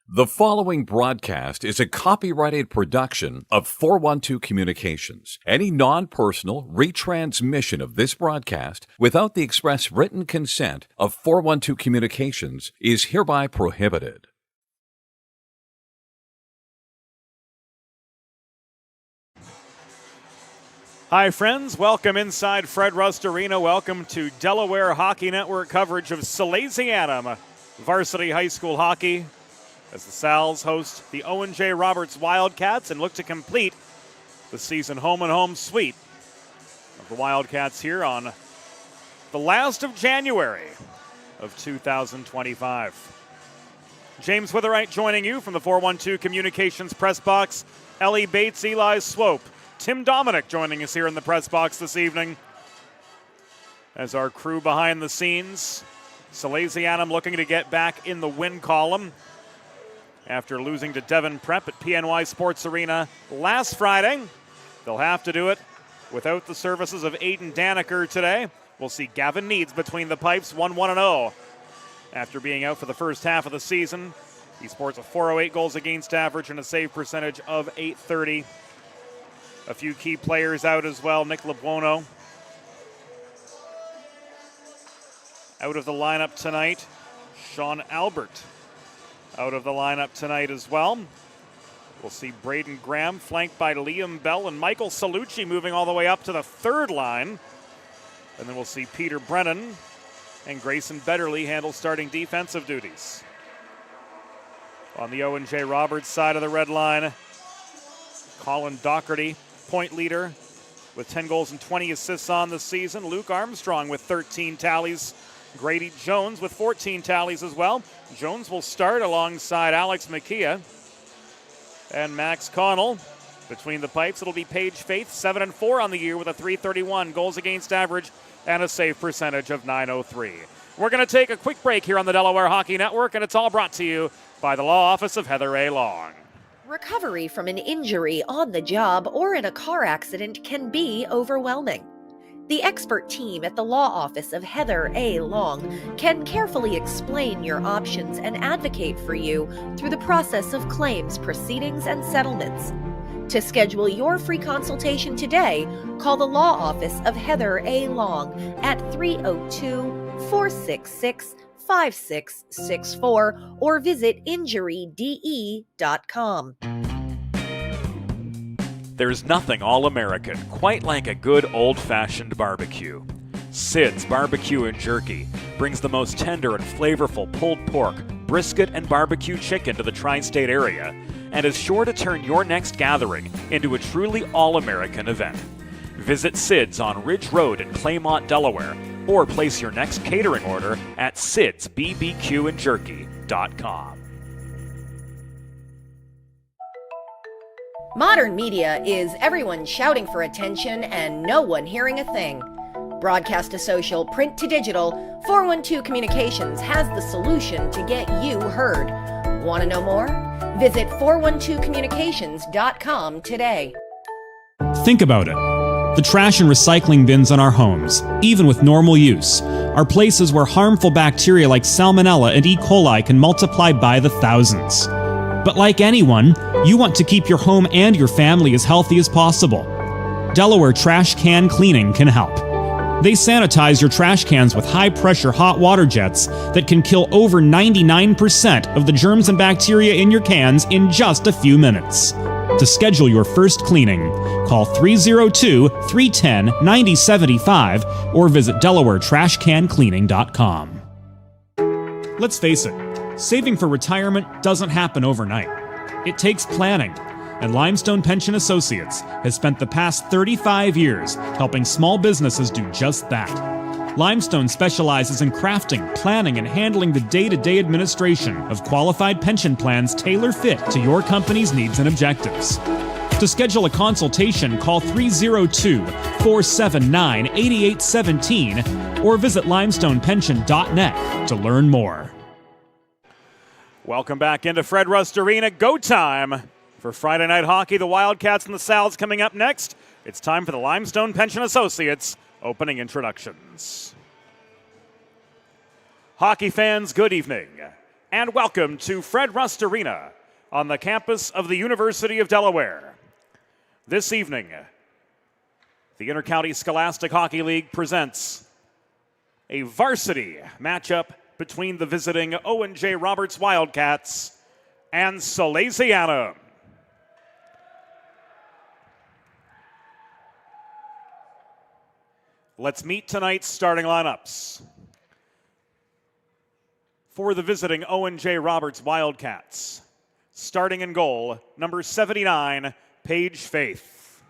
The following broadcast is a copyrighted production of 412 Communications. Any non-personal retransmission of this broadcast without the express written consent of 412 Communications is hereby prohibited. Hi friends, welcome inside Fred Rust Arena. Welcome to Delaware Hockey Network coverage of Salesianum varsity high school hockey, as the Sals host the Owen J. Roberts Wildcats and look to complete the season home-and-home sweep of the Wildcats here on the last of January of 2025. James Witherite joining you from the 412 Communications press box. Ellie Bates, Eli Swope, Tim Dominic joining us here in the press box this evening as our crew behind the scenes. Salesianum looking to get back in the win column after losing to Devon Prep at PNY Sports Arena last Friday. They'll have to do it without the services of Aiden Daniker today. We'll see Gavin Needs between the pipes, 1-1-0. After being out for the first half of the season, he sports a .408 goals against average and a save percentage of .830. A few key players out as well. Nick LeBuono out of the lineup tonight. Sean Albert out of the lineup tonight as well. We'll see Braden Graham flanked by Liam Bell and Michael Salucci moving all the way up to the third line. And then we'll see Peter Brennan and Grayson Betterly handle starting defensive duties. On the Owen J. Roberts side of the red line, Colin Docherty, point leader with 10 goals and 20 assists on the season. Luke Armstrong with 13 tallies. Grady Jones with 14 tallies as well. Jones will start alongside Alex McKeah and Max Connell. Between the pipes, it'll be Paige Faith, 7-4 on the year with a .331 goals against average and a save percentage of .903. We're going to take a quick break here on the Delaware Hockey Network, and it's all brought to you by the law office of Heather A. Long. Recovery from an injury on the job or in a car accident can be overwhelming. The expert team at the law office of Heather A. Long can carefully explain your options and advocate for you through the process of claims, proceedings, and settlements. To schedule your free consultation today, call the law office of Heather A. Long at 302-466-5664 or visit injuryde.com. There's nothing all-American quite like a good old-fashioned barbecue. Sid's Barbecue and Jerky brings the most tender and flavorful pulled pork, brisket, and barbecue chicken to the tri-state area and is sure to turn your next gathering into a truly all-American event. Visit Sid's on Ridge Road in Claymont, Delaware, or place your next catering order at sidsbbqandjerky.com. Modern media is everyone shouting for attention and no one hearing a thing. Broadcast to social, print to digital, 412 Communications has the solution to get you heard. Want to know more? Visit 412communications.com today. Think about it. The trash and recycling bins in our homes, even with normal use, are places where harmful bacteria like Salmonella and E. coli can multiply by the thousands. But like anyone, you want to keep your home and your family as healthy as possible. Delaware Trash Can Cleaning can help. They sanitize your trash cans with high-pressure hot water jets that can kill over 99% of the germs and bacteria in your cans in just a few minutes. To schedule your first cleaning, call 302-310-9075 or visit DelawareTrashCanCleaning.com. Let's face it, saving for retirement doesn't happen overnight. It takes planning, and Limestone Pension Associates has spent the past 35 years helping small businesses do just that. Limestone specializes in crafting, planning, and handling the day-to-day administration of qualified pension plans tailor-fit to your company's needs and objectives. To schedule a consultation, call 302-479-8817 or visit limestonepension.net to learn more. Welcome back into Fred Rust Arena. Go time for Friday Night Hockey. The Wildcats and the Sal's coming up next. It's time for the Limestone Pension Associates opening introductions. Hockey fans, good evening, and welcome to Fred Rust Arena on the campus of the University of Delaware. This evening, the Intercounty Scholastic Hockey League presents a varsity matchup between the visiting Owen J. Roberts Wildcats and Salesianum. Let's meet tonight's starting lineups. For the visiting Owen J. Roberts Wildcats, starting in goal, number 79, Paige Faith.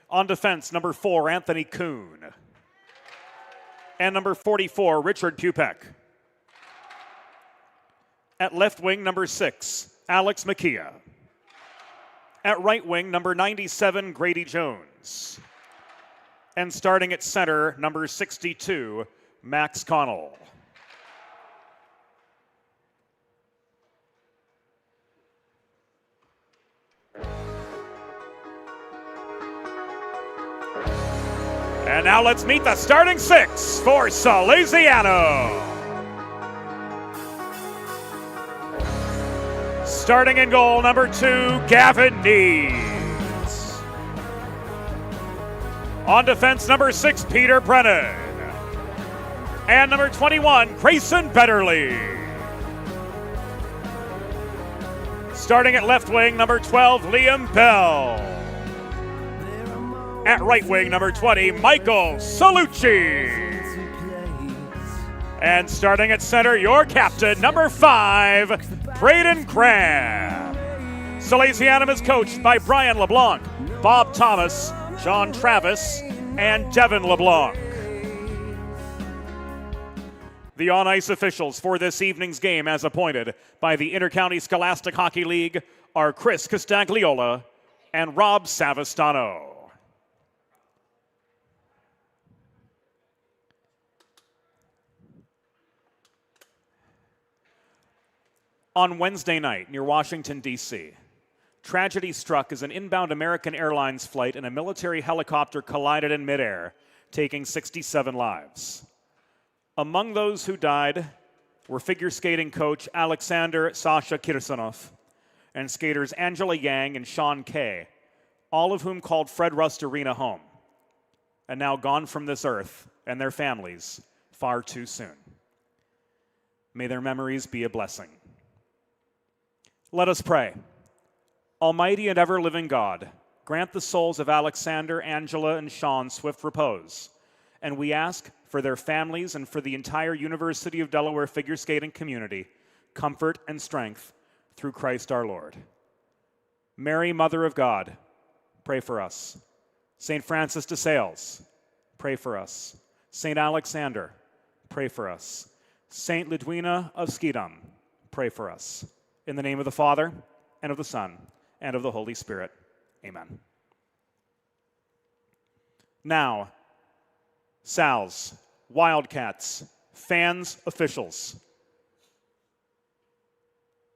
On defense, number 4, Anthony Kuhn. And number 44, Richard Pupek. At left wing, number 6, Alex Makia. At right wing, number 97, Grady Jones. And starting at center, number 62, Max Connell. And now let's meet the starting six for Salesianum. Starting in goal, number 2, Gavin Needs. On defense, number 6, Peter Brennan. And number 21, Grayson Betterly. Starting at left wing, number 12, Liam Bell. At right wing, number 20, Michael Salucci. And starting at center, your captain, number 5, Braden Cram. Salesianum is coached by Brian LeBlanc, Bob Thomas, John Travis, and Devin LeBlanc. The on-ice officials for this evening's game, as appointed by the Intercounty Scholastic Hockey League, are Chris Castagliola and Rob Savastano. On Wednesday night near Washington, D.C., tragedy struck as an inbound American Airlines flight and a military helicopter collided in midair, taking 67 lives. Among those who died were figure skating coach Alexander Sasha Kirsanov and skaters Angela Yang and Sean Kay, all of whom called Fred Rust Arena home, and now gone from this earth and their families far too soon. May their memories be a blessing. Let us pray. Almighty and ever-living God, grant the souls of Alexander, Angela, and Sean swift repose, And we ask for their families and for the entire University of Delaware figure skating community comfort and strength through Christ our Lord. Mary, Mother of God, pray for us. St. Francis de Sales, pray for us. St. Alexander, pray for us. St. Ludwina of Schiedam, pray for us. In the name of the Father, and of the Son, and of the Holy Spirit. Amen. Now, Sal's, Wildcats, fans, officials.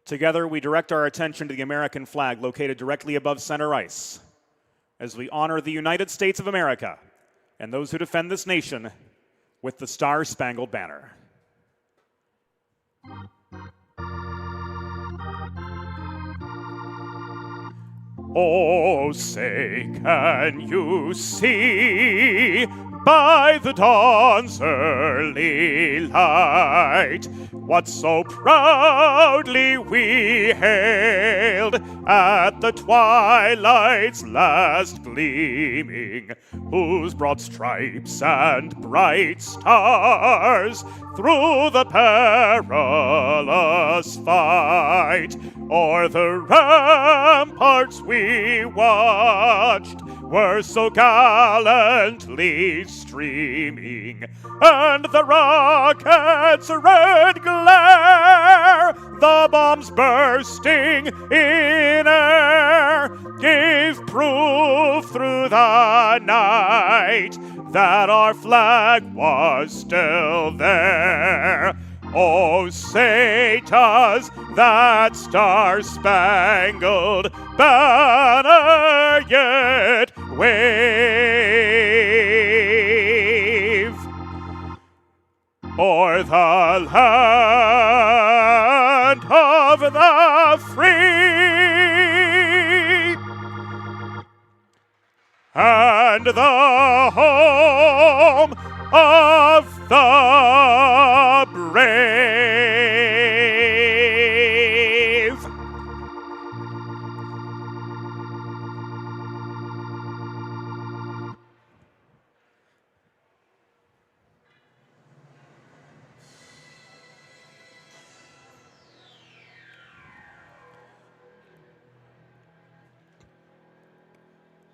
Together, we direct our attention to the American flag located directly above center ice as we honor the United States of America and those who defend this nation with the Star-Spangled Banner. Oh, say, can you see by the dawn's early light what so proudly we hailed at the twilight's last gleaming, whose broad stripes and bright stars through the perilous fight o'er the ramparts we watched were so gallantly streaming, and the rocket's red glare, the bombs bursting in air, gave proof through the night that our flag was still there. Oh, say does that star-spangled banner yet wave o'er the land of the free and the home of the brave.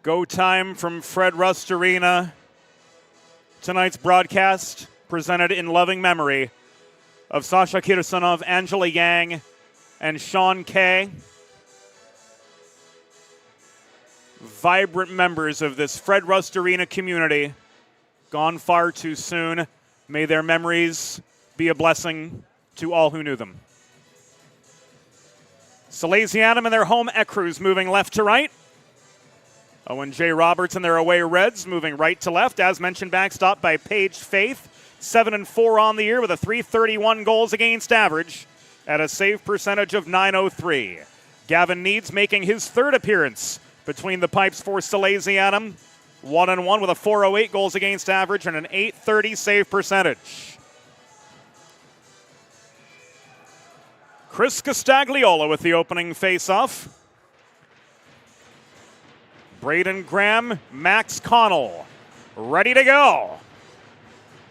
Go time from Fred Rust Arena. Tonight's broadcast presented in loving memory of Sasha Kirsanov, Angela Yang, and Sean Kay. Vibrant members of this Fred Rust Arena community, gone far too soon. May their memories be a blessing to all who knew them. Salesianum and their home Ecru's moving left to right. Owen J. Roberts and their away Reds moving right to left. As mentioned, backstop by Paige Faith. 7-4 on the year with a .331 goals against average at a save percentage of .903. Gavin Needs making his third appearance between the pipes for Salesianum. 1-1 with a .408 goals against average and an .830 save percentage. Chris Castagliola with the opening face-off. Braden Graham, Max Connell, ready to go.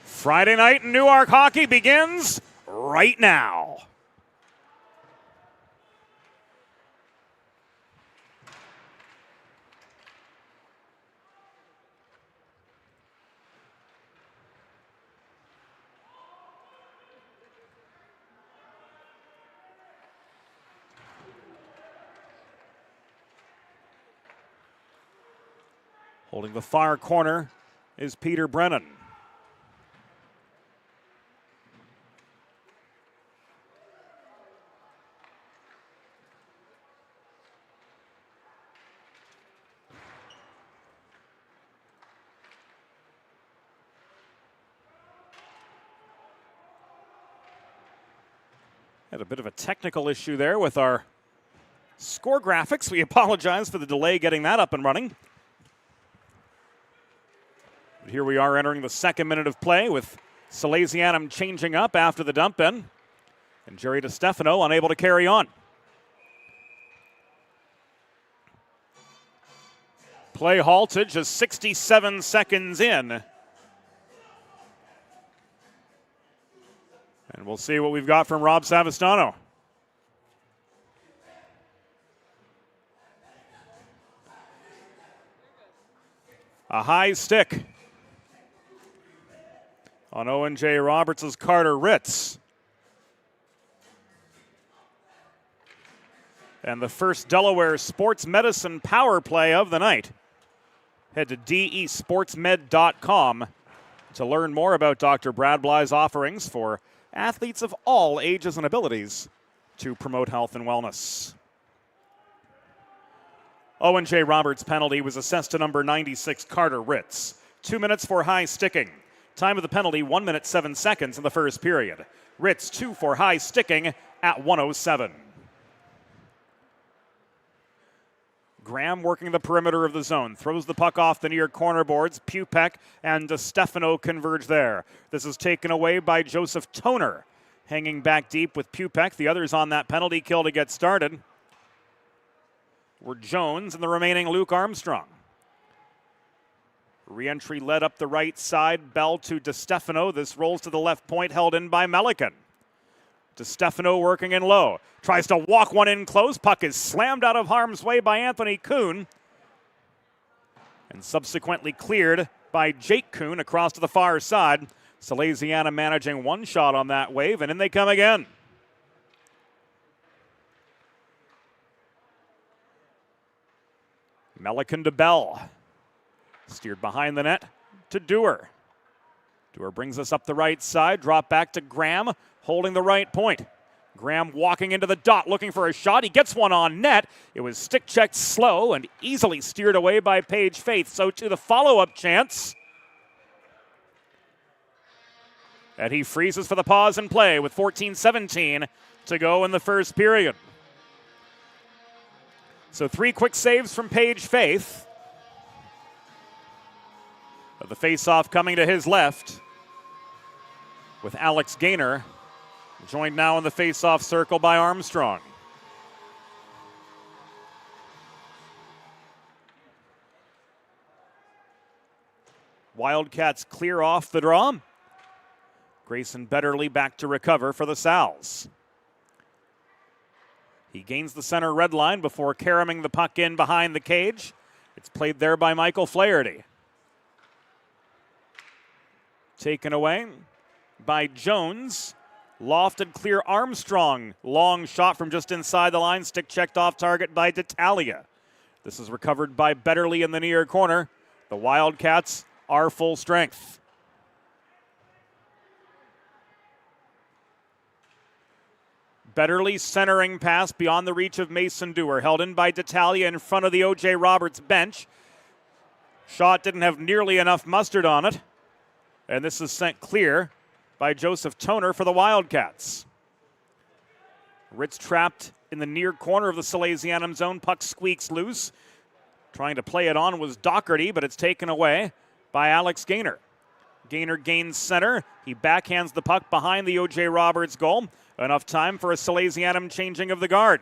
Friday night in Newark hockey begins right now. Holding the far corner is Peter Brennan. Had a bit of a technical issue there with our score graphics. We apologize for the delay getting that up and running. But here we are entering the second minute of play with Salesianum changing up after the dump in. And Jerry DiStefano unable to carry on. Play halted just 67 seconds in. And we'll see what we've got from Rob Savastano. A high stick on Owen J. Roberts' Carter Ritz. And the first Delaware sports medicine power play of the night. Head to desportsmed.com to learn more about Dr. Brad Bly's offerings for athletes of all ages and abilities to promote health and wellness. Owen J. Roberts' penalty was assessed to number 96, Carter Ritz. 2 minutes for high sticking. Time of the penalty, 1 minute 7 seconds in the first period. Ritz 2 for high sticking at 1:07. Graham working the perimeter of the zone. Throws the puck off the near corner boards. Pupek and DeStefano converge there. This is taken away by Joseph Toner. Hanging back deep with Pupek. The others on that penalty kill to get started were Jones and the remaining Luke Armstrong. Re-entry led up the right side. Bell to DeStefano. This rolls to the left point, held in by Melican. DeStefano working in low. Tries to walk one in close. Puck is slammed out of harm's way by Anthony Kuhn. And subsequently cleared by Jake Kuhn across to the far side. Salesianum managing one shot on that wave, and in they come again. Melican to Bell. Steered behind the net to Dewar. Dewar brings us up the right side. Drop back to Graham, holding the right point. Graham walking into the dot, looking for a shot. He gets one on net. It was stick-checked slow and easily steered away by Paige Faith. So to the follow-up chance. And he freezes for the pause and play with 14-17 to go in the first period. So 3 quick saves from Paige Faith. But the face-off coming to his left with Alex Gaynor, joined now in the face-off circle by Armstrong. Wildcats clear off the draw. Grayson Betterly back to recover for the Sal's. He gains the center red line before caroming the puck in behind the cage. It's played there by Michael Flaherty. Taken away by Jones. Lofted clear Armstrong. Long shot from just inside the line. Stick checked off target by D'Italia. This is recovered by Betterly in the near corner. The Wildcats are full strength. Betterly centering pass beyond the reach of Mason Dewar. Held in by D'Italia in front of the O.J. Roberts bench. Shot didn't have nearly enough mustard on it. And this is sent clear by Joseph Toner for the Wildcats. Ritz trapped in the near corner of the Salesianum zone. Puck squeaks loose. Trying to play it on was Doherty, but it's taken away by Alex Gaynor. Gaynor gains center. He backhands the puck behind the O.J. Roberts goal. Enough time for a Salesianum changing of the guard.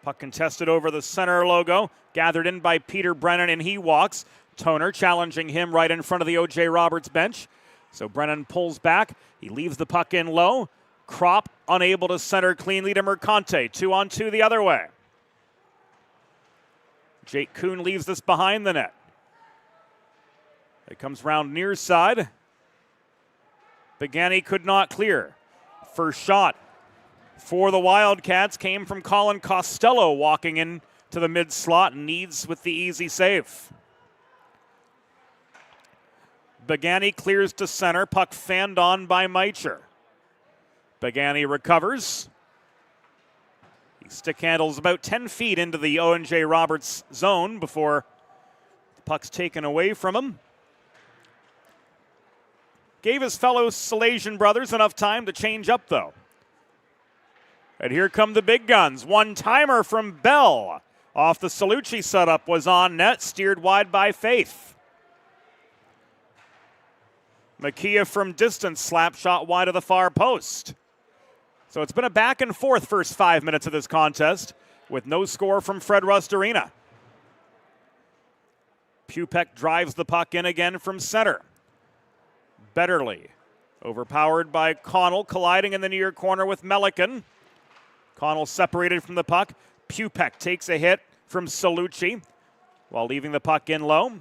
Puck contested over the center logo. Gathered in by Peter Brennan, and he walks. Toner challenging him right in front of the O.J. Roberts bench. So Brennan pulls back. He leaves the puck in low. Kropp unable to center cleanly to Mercante. 2-on-2 the other way. Jake Kuhn leaves this behind the net. It comes round near side. Begani could not clear. First shot for the Wildcats came from Colin Costello walking in to the mid slot. Needs with the easy save. Begani clears to center. Puck fanned on by Meicher. Begani recovers. He stick handles about 10 feet into the Owen J. Roberts zone before the puck's taken away from him. Gave his fellow Salesian brothers enough time to change up, though. And here come the big guns. One-timer from Bell. Off the Salucci setup was on net, steered wide by Faith. Makia from distance, slap shot wide of the far post. So it's been a back and forth first 5 minutes of this contest with no score from Fred Rust Arena. Pupek drives the puck in again from center. Betterly Overpowered by Connell, colliding in the near corner with Melican. Connell separated from the puck. Pupek takes a hit from Salucci while leaving the puck in low.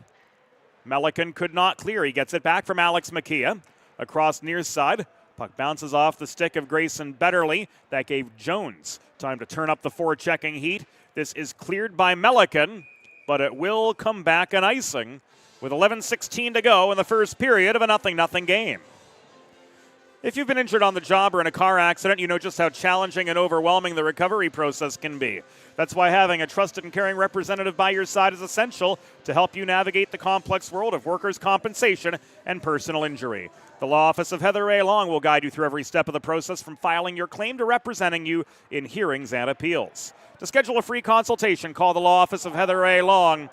Melican could not clear. He gets it back from Alex Makia. Across near side. Puck bounces off the stick of Grayson Betterly. That gave Jones time to turn up the forechecking heat. This is cleared by Melican, but it will come back an icing with 11:16 to go in the first period of a 0-0 game. If you've been injured on the job or in a car accident, you know just how challenging and overwhelming the recovery process can be. That's why having a trusted and caring representative by your side is essential to help you navigate the complex world of workers' compensation and personal injury. The Law Office of Heather A. Long will guide you through every step of the process, from filing your claim to representing you in hearings and appeals. To schedule a free consultation, call the Law Office of Heather A. Long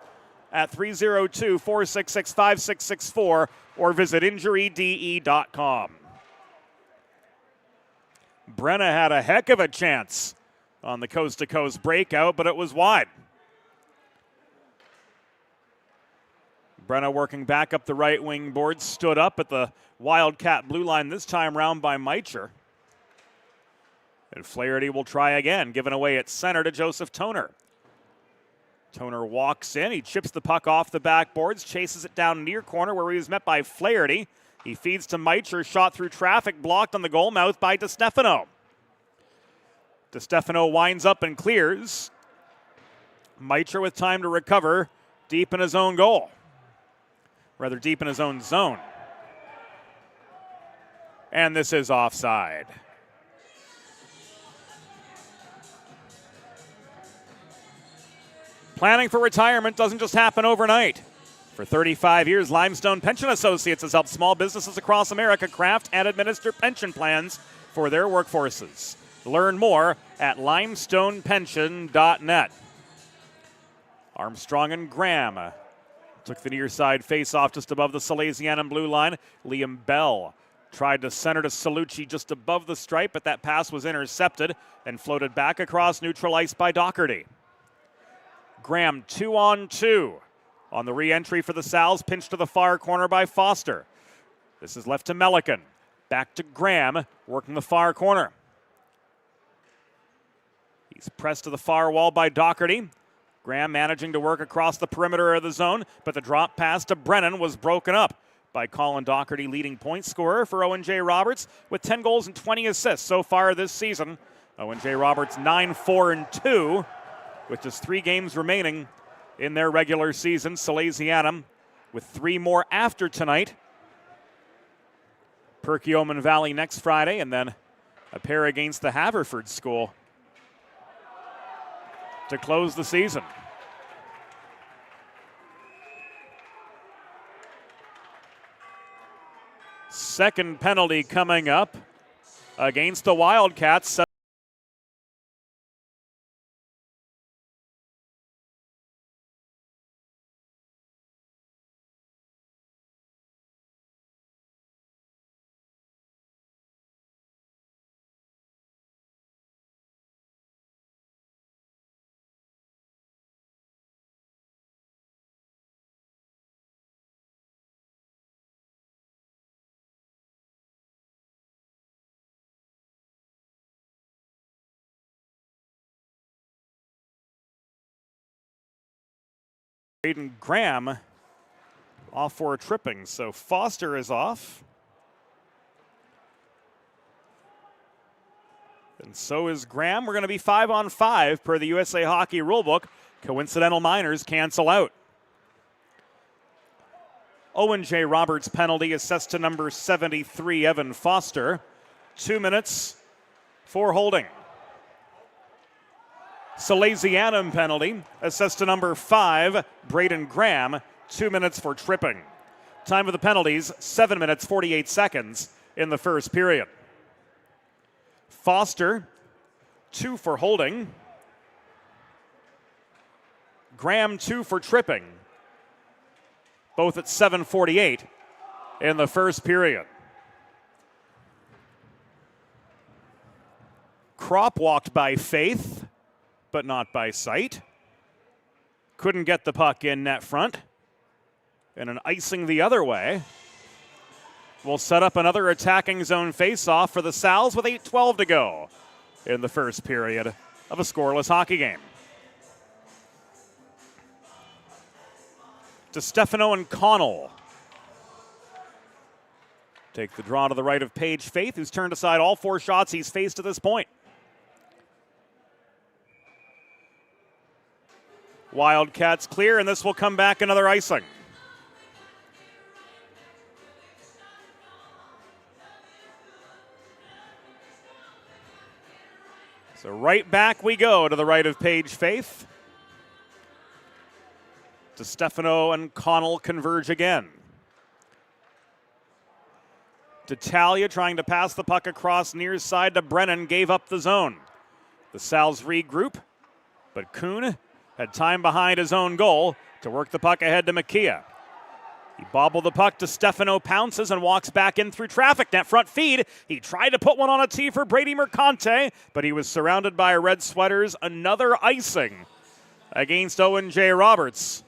at 302-466-5664 or visit injuryde.com. Brenna had a heck of a chance on the coast-to-coast breakout, but it was wide. Brenna working back up the right wing board, stood up at the Wildcat blue line this time round by Meicher. And Flaherty will try again, giving away at center to Joseph Toner. Toner walks in, he chips the puck off the backboards, chases it down near corner where he was met by Flaherty. He feeds to Meicher, shot through traffic, blocked on the goal mouth by DeStefano. DeStefano winds up and clears. Meicher with time to recover deep in his own goal. Rather deep in his own zone. And this is offside. Planning for retirement doesn't just happen overnight. For 35 years, Limestone Pension Associates has helped small businesses across America craft and administer pension plans for their workforces. Learn more at limestonepension.net. Armstrong and Graham took the near side face-off just above the Salesianum blue line. Liam Bell tried to center to Salucci just above the stripe, but that pass was intercepted and floated back across neutral ice by Doherty. Graham 2-on-2. On the re-entry for the Sal's, pinched to the far corner by Foster. This is left to Melican. Back to Graham, working the far corner. He's pressed to the far wall by Doherty. Graham managing to work across the perimeter of the zone, but the drop pass to Brennan was broken up by Colin Doherty, leading point scorer for Owen J. Roberts with 10 goals and 20 assists so far this season. Owen J. Roberts 9-4-2 with just 3 games remaining in their regular season. Salesianum with 3 more after tonight. Perkiomen Valley next Friday, and then a pair against the Haverford School to close the season. Second penalty coming up against the Wildcats. Aiden Graham off for tripping, so Foster is off. And so is Graham. We're going to be 5-on-5 per the USA Hockey rulebook. Coincidental minors cancel out. Owen J. Roberts penalty assessed to number 73, Evan Foster. 2 minutes for holding. Salesianum penalty assessed to number 5, Braden Graham. 2 minutes for tripping. Time of the penalties, 7 minutes, 48 seconds in the first period. Foster, 2 for holding. Graham, 2 for tripping. Both at 7:48 in the first period. Kropp walked by faith, but not by sight. Couldn't get the puck in net front. And an icing the other way. will set up another attacking zone faceoff for the Sal's with 8:12 to go in the first period of a scoreless hockey game. DeStefano and Connell take the draw to the right of Paige Faith, who's turned aside all 4 shots he's faced to this point. Wildcats clear, and this will come back another icing. So right back we go to the right of Paige Faith. DeStefano and Connell converge again. D'Italia trying to pass the puck across near side to Brennan, gave up the zone. The Sal's regroup, but Kuhn had time behind his own goal to work the puck ahead to Makia. He bobbled the puck to Stefano, pounces and walks back in through traffic. Net front feed. He tried to put one on a tee for Brady Mercante, but he was surrounded by red sweaters. Another icing against Owen J. Roberts.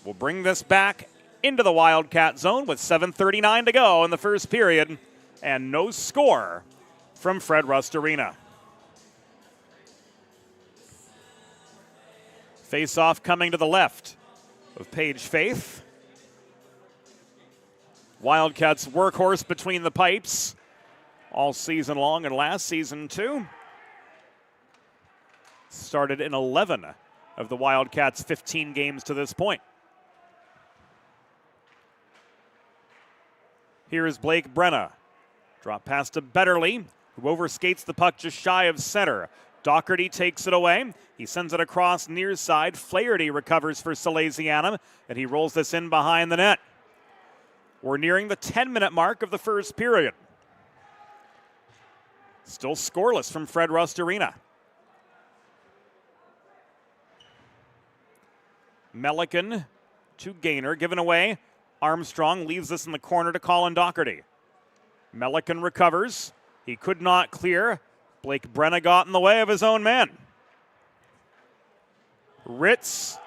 We'll bring this back into the Wildcat zone with 7:39 to go in the first period, and no score from Fred Rust Arena. Face-off coming to the left of Paige Faith. Wildcats workhorse between the pipes all season long and last season too. Started in 11 of the Wildcats' 15 games to this point. Here is Blake Brenna. Drop pass to Betterly, who overskates the puck just shy of center. Doherty takes it away. He sends it across near side. Flaherty recovers for Salesianum, and he rolls this in behind the net. We're nearing the 10-minute mark of the first period. Still scoreless from Fred Rust Arena. Melican to Gaynor, given away. Armstrong leaves this in the corner to Colin Doherty. Melican recovers. He could not clear. Blake Brenna got in the way of his own man. Ritz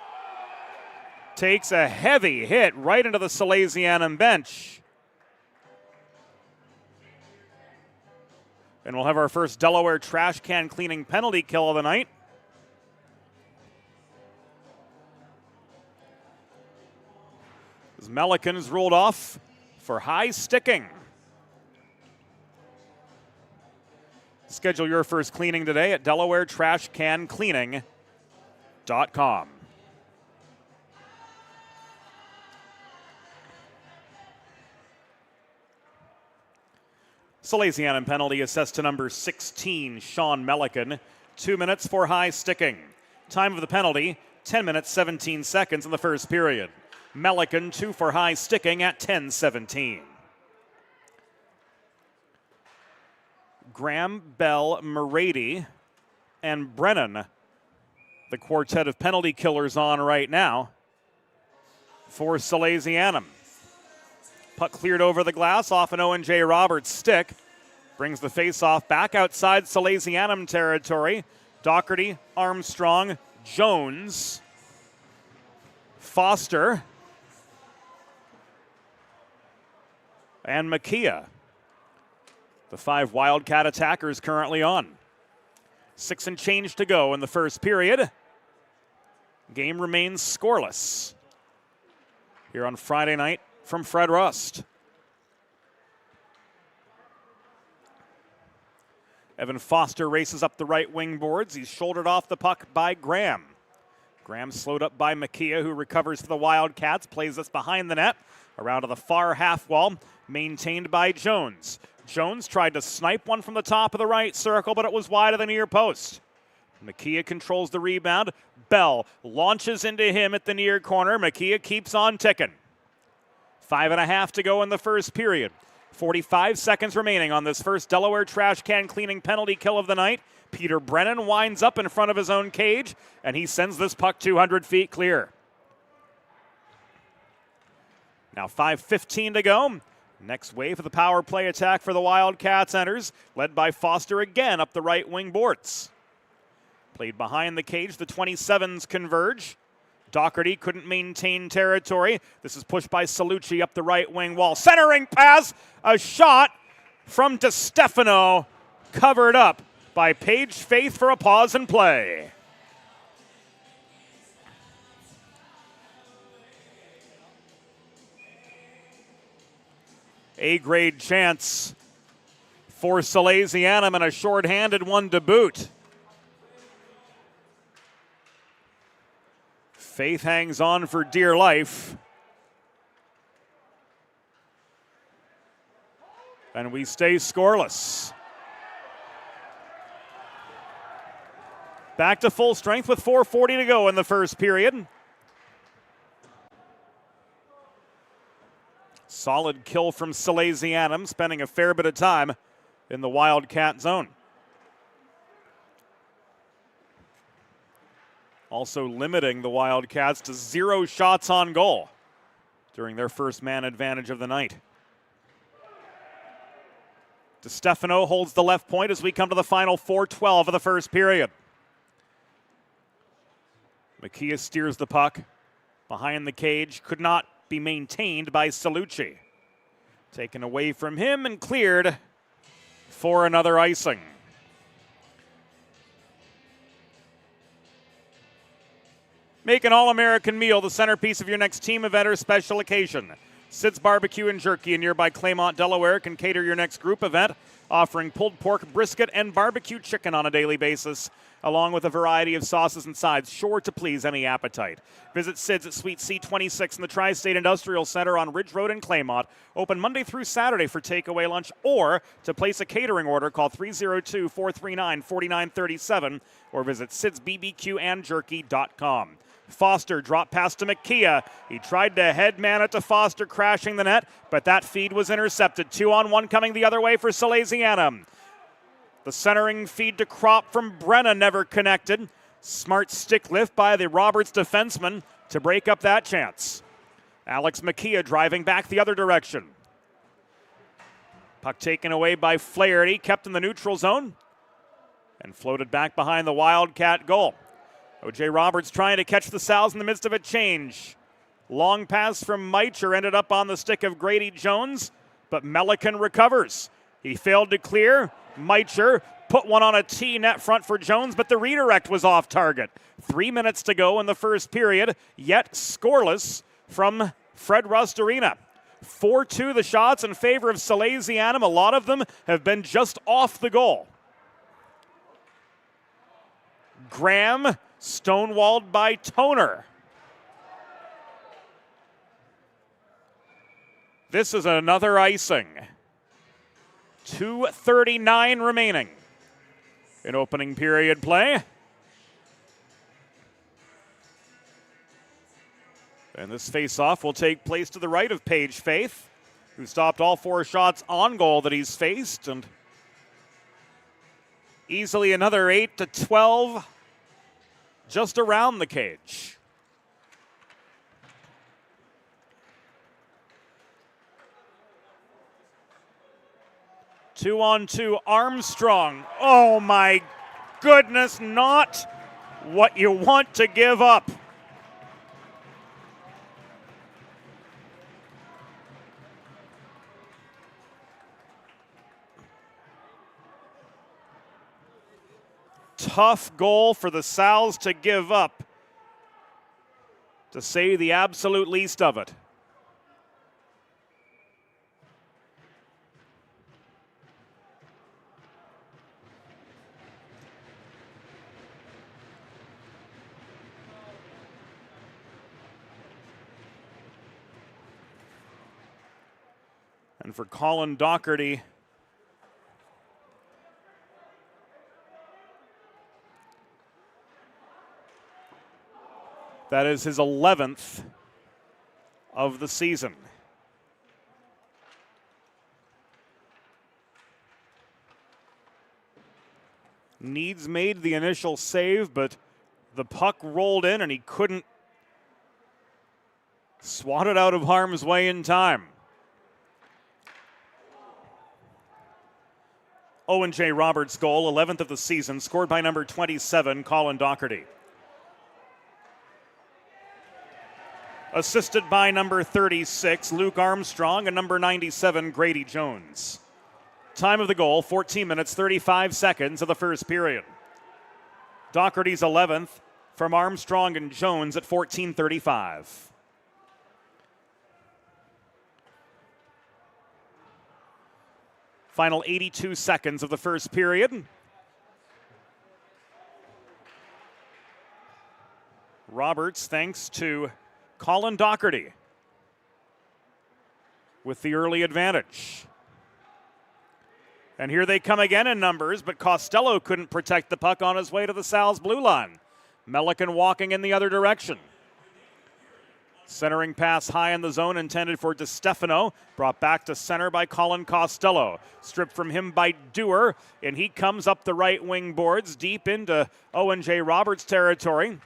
takes a heavy hit right into the Salesianum bench. And we'll have our first Delaware trash can cleaning penalty kill of the night. As Melican is ruled off for high sticking. Schedule your first cleaning today at DelawareTrashCanCleaning.com. Salesianum penalty assessed to number 16, Sean Melican. 2 minutes for high sticking. Time of the penalty, 10 minutes, 17 seconds in the first period. Melican 2 for high sticking at 10:17. Graham, Bell, Morady, and Brennan, the quartet of penalty killers on right now for Salesianum. Puck cleared over the glass off an Owen J. Roberts stick. Brings the face-off back outside Salesianum territory. Doherty, Armstrong, Jones, Foster, and Makia. The 5 Wildcat attackers currently on. 6 and change to go in the first period. Game remains scoreless here on Friday night from Fred Rust. Evan Foster races up the right wing boards. He's shouldered off the puck by Graham. Graham slowed up by Makia, who recovers for the Wildcats, plays this behind the net, around to the far half wall, maintained by Jones. Jones tried to snipe one from the top of the right circle, but it was wide of the near post. Makia controls the rebound. Bell launches into him at the near corner. Makia keeps on ticking. 5.5 to go in the first period. 45 seconds remaining on this first Delaware trash can cleaning penalty kill of the night. Peter Brennan winds up in front of his own cage, and he sends this puck 200 feet clear. Now 5:15 to go. Next wave of the power play attack for the Wildcats enters, led by Foster again up the right wing boards. Played behind the cage, the 27s converge. Doherty couldn't maintain territory. This is pushed by Salucci up the right wing wall. Centering pass, a shot from DiStefano, covered up by Paige Faith for a pause and play. A-grade chance for Salesianum and a shorthanded one to boot. Faith hangs on for dear life. And we stay scoreless. Back to full strength with 4:40 to go in the first period. Solid kill from Salesianum, spending a fair bit of time in the Wildcat zone. Also limiting the Wildcats to 0 shots on goal during their first man advantage of the night. DiStefano holds the left point as we come to the final 4:12 of the first period. Makia steers the puck behind the cage, could not be maintained by Salucci. Taken away from him and cleared for another icing. Make an all-American meal the centerpiece of your next team event or special occasion. Sid's Barbecue and Jerky in nearby Claymont, Delaware can cater your next group event, offering pulled pork, brisket, and barbecue chicken on a daily basis, along with a variety of sauces and sides, sure to please any appetite. Visit Sid's at Suite C26 in the Tri-State Industrial Center on Ridge Road in Claymont. Open Monday through Saturday for takeaway lunch, or to place a catering order, call 302-439-4937 or visit sidsbbqandjerky.com. Foster dropped pass to Makia. He tried to head man it to Foster, crashing the net, but that feed was intercepted. 2-on-1 coming the other way for Salesianum. The centering feed to Crop from Brenna never connected. Smart stick lift by the Roberts defenseman to break up that chance. Alex Makia driving back the other direction. Puck taken away by Flaherty, kept in the neutral zone, and floated back behind the Wildcat goal. O.J. Roberts trying to catch the Sal's in the midst of a change. Long pass from Meicher ended up on the stick of Grady Jones, but Melican recovers. He failed to clear. Meicher put one on a tee net front for Jones, but the redirect was off target. 3 minutes to go in the first period, yet scoreless from Fred Rust Arena. 4-2 the shots in favor of Salesianum. A lot of them have been just off the goal. Graham stonewalled by Toner. This is another icing. 2:39 remaining in opening period play. And this face-off will take place to the right of Paige Faith, who stopped all 4 shots on goal that he's faced, and easily another 8-12 just around the cage. Two-on-two, Armstrong. Oh my goodness, not what you want to give up. Tough goal for the Sal's to give up, to say the absolute least of it. And for Colin Doherty, that is his 11th of the season. Needs made the initial save, but the puck rolled in and he couldn't swat it out of harm's way in time. Owen J. Roberts' goal, 11th of the season, scored by number 27, Colin Doherty. assisted by number 36, Luke Armstrong, and number 97, Grady Jones. Time of the goal, 14 minutes, 35 seconds of the first period. Doherty's 11th from Armstrong and Jones at 14:35. Final 82 seconds of the first period. Roberts, thanks to Colin Doherty, with the early advantage. And here they come again in numbers, but Costello couldn't protect the puck on his way to the Sal's blue line. Melican walking in the other direction. Centering pass high in the zone intended for DiStefano. Brought back to center by Colin Costello. Stripped from him by Dewar, and he comes up the right wing boards deep into Owen J. Roberts territory.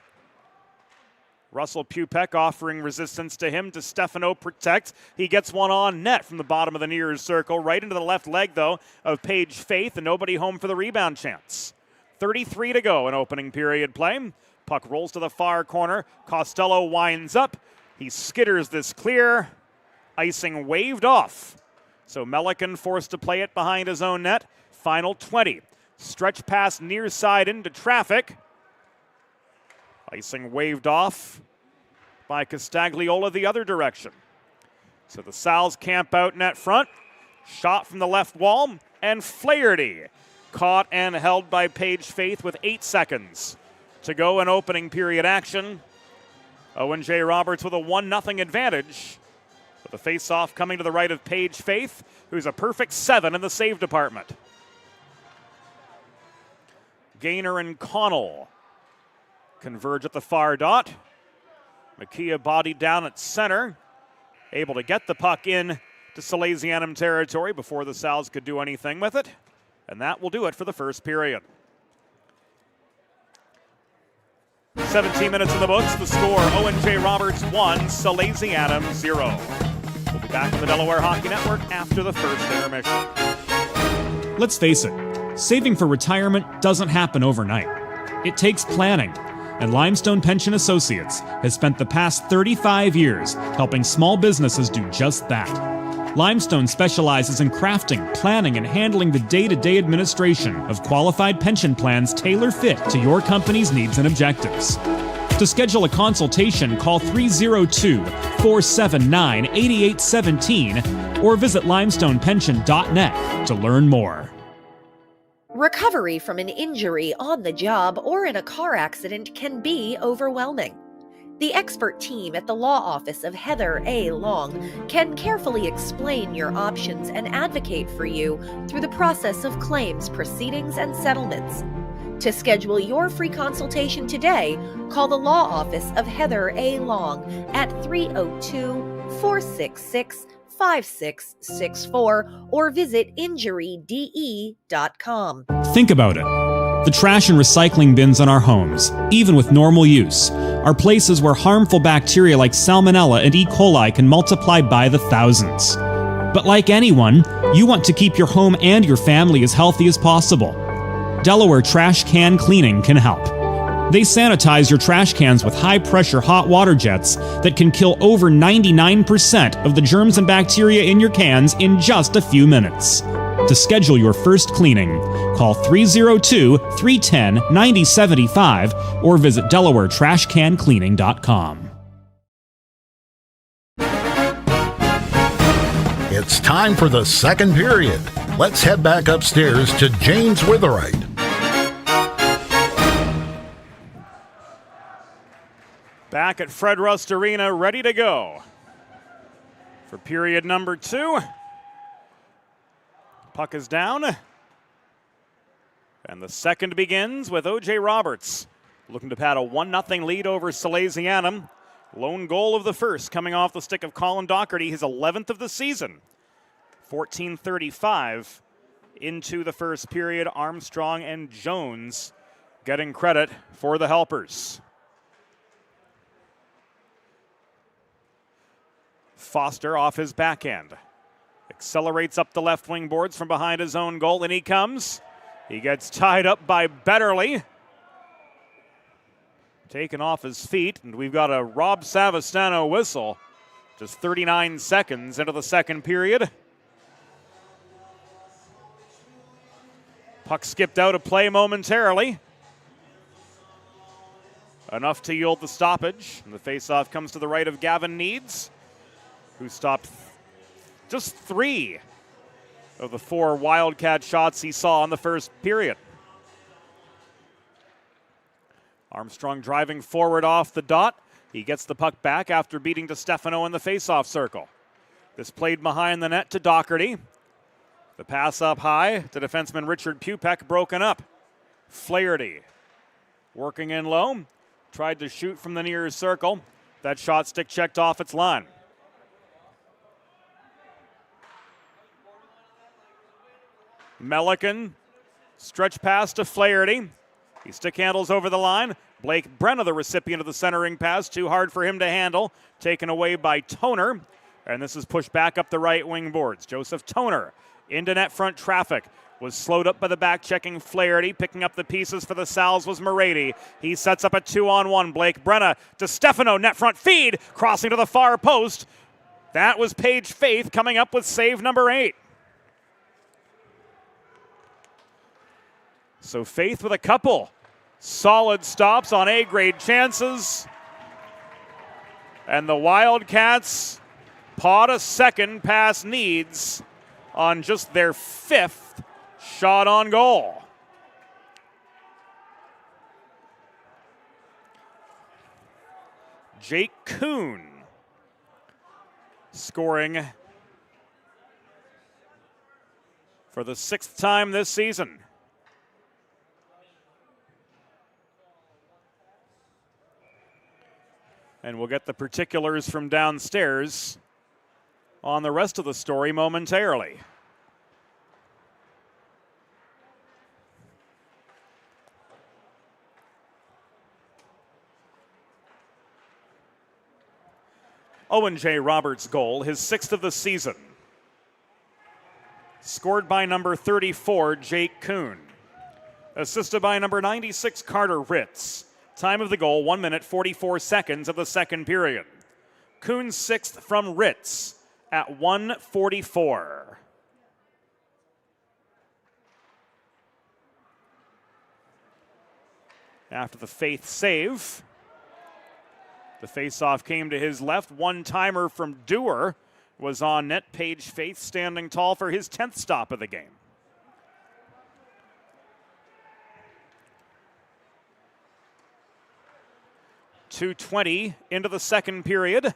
Russell Pupek offering resistance to him. DiStefano protects. He gets one on net from the bottom of the near circle. Right into the left leg, though, of Paige Faith, and nobody home for the rebound chance. 33 to go in opening period play. Puck rolls to the far corner. Costello winds up. He skitters this clear. Icing waved off. So Melican forced to play it behind his own net. Final 20. Stretch pass near side into traffic. Icing waved off by Castagliola the other direction. So the Sal's camp out net front. Shot from the left wall, and Flaherty caught and held by Paige Faith with 8 seconds to go in opening period action. Owen J. Roberts with a 1-0 advantage. With the face-off coming to the right of Paige Faith, who's a perfect 7 in the save department. Gaynor and Connell converge at the far dot. Makia bodied down at center, able to get the puck in to Salesianum territory before the Sal's could do anything with it. And that will do it for the first period. 17 minutes in the books. The score, Owen J. Roberts 1, Salesianum 0. We'll be back on the Delaware Hockey Network after the first intermission. Let's face it, saving for retirement doesn't happen overnight. It takes planning, and Limestone Pension Associates has spent the past 35 years helping small businesses do just that. Limestone specializes in crafting, planning, and handling the day-to-day administration of qualified pension plans tailor-fit to your company's needs and objectives. To schedule a consultation, call 302-479-8817 or visit limestonepension.net to learn more. Recovery from an injury on the job or in a car accident can be overwhelming. The expert team at the law office of Heather A. Long can carefully explain your options and advocate for you through the process of claims, proceedings, and settlements. To schedule your free consultation today, call the law office of Heather A. Long at 302-466-5664 or visit injuryde.com. Think about it. The trash and recycling bins in our homes, even with normal use, are places where harmful bacteria like Salmonella and E. coli can multiply by the thousands. But like anyone, you want to keep your home and your family as healthy as possible. Delaware Trash Can Cleaning can help. They sanitize your trash cans with high-pressure hot water jets that can kill over 99% of the germs and bacteria in your cans in just a few minutes. To schedule your first cleaning, call 302-310-9075 or visit DelawareTrashCanCleaning.com. It's time for the second period. Let's head back upstairs to James Witherite. Back at Fred Rust Arena, ready to go for period number 2. Puck is down. And the second begins with O.J. Roberts looking to pad a 1-0 lead over Salesianum. Lone goal of the first coming off the stick of Colin Doherty, his 11th of the season. 14:35 into the first period. Armstrong and Jones getting credit for the helpers. Foster off his backhand. Accelerates up the left wing boards from behind his own goal, and he comes. He gets tied up by Betterly. taken off his feet, and we've got a Rob Savastano whistle just 39 seconds into the second period. Puck skipped out of play momentarily. Enough to yield the stoppage. And the faceoff comes to the right of Gavin Needs, who stopped just 3 of the 4 Wildcat shots he saw in the first period. Armstrong driving forward off the dot. He gets the puck back after beating DiStefano in the faceoff circle. This played behind the net to Doherty. The pass up high to defenseman Richard Pupek, broken up. Flaherty working in low. Tried to shoot from the near circle. That shot stick checked off its line. Melican, stretch pass to Flaherty. He stick handles over the line. Blake Brenna, the recipient of the centering pass. Too hard for him to handle. Taken away by Toner. And this is pushed back up the right wing boards. Joseph Toner into net front traffic. Was slowed up by the back-checking Flaherty. Picking up the pieces for the Sal's was Morady. He sets up a 2-on-1. Blake Brenna to Stefano. Net front feed. Crossing to the far post. That was Paige Faith coming up with save number 8. So Faith with a couple solid stops on A-grade chances. And the Wildcats pawed a second past Needs on just their 5th shot on goal. Jake Kuhn scoring for the 6th time this season. And we'll get the particulars from downstairs on the rest of the story momentarily. Owen J. Roberts' goal, his 6th of the season. Scored by number 34, Jake Kuhn. Assisted by number 96, Carter Ritz. Time of the goal, 1 minute, 44 seconds of the second period. Kuhn's 6th from Ritz at 1:44. After the Faith save, the faceoff came to his left. One-timer from Dewar was on net. Paige Faith standing tall for his 10th stop of the game. .220 into the second period.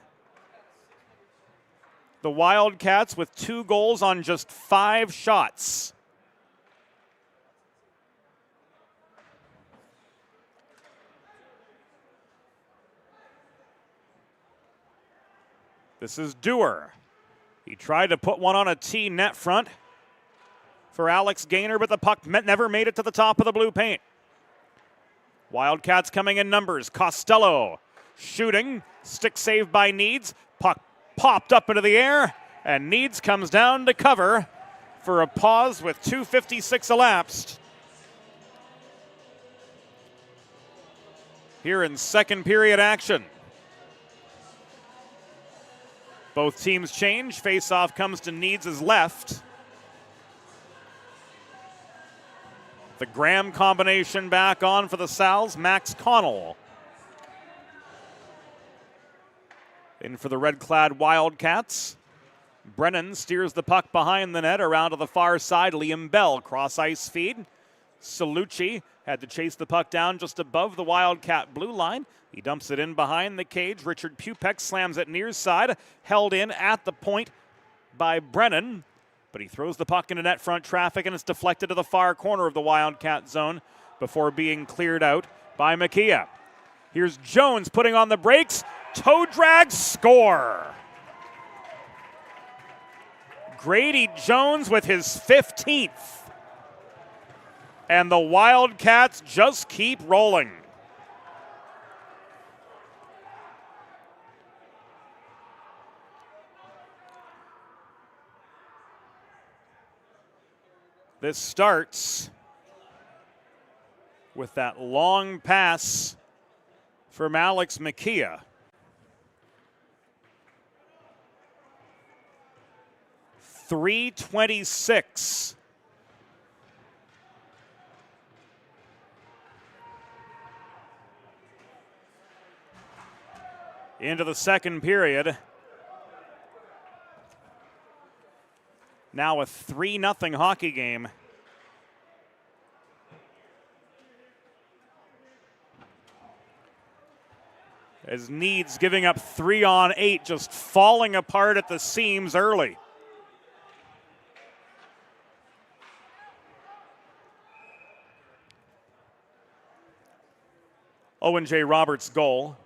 The Wildcats with 2 goals on just 5 shots. This is Dewar. He tried to put one on a T net front for Alex Gaynor, but the puck never made it to the top of the blue paint. Wildcats coming in numbers. Costello shooting. Stick saved by Needs. Puck popped up into the air, and Needs comes down to cover for a pause with 2:56 elapsed. Here in second period action. Both teams change. Faceoff comes to Needs' left. The Graham combination back on for the Sal's. Max Connell in for the red-clad Wildcats. Brennan steers the puck behind the net around to the far side. Liam Bell cross-ice feed. Salucci had to chase the puck down just above the Wildcat blue line. He dumps it in behind the cage. Richard Pupek slams it near side. Held in at the point by Brennan. But he throws the puck into net front traffic, and it's deflected to the far corner of the Wildcat zone before being cleared out by Makia. Here's Jones putting on the brakes. Toe drag, score. Grady Jones with his 15th. And the Wildcats just keep rolling. This starts with that long pass from Alex McKeah. .326. Into the second period. Now a 3-0 hockey game. As Needs giving up 3 on 8, just falling apart at the seams early. Owen J. Roberts' goal.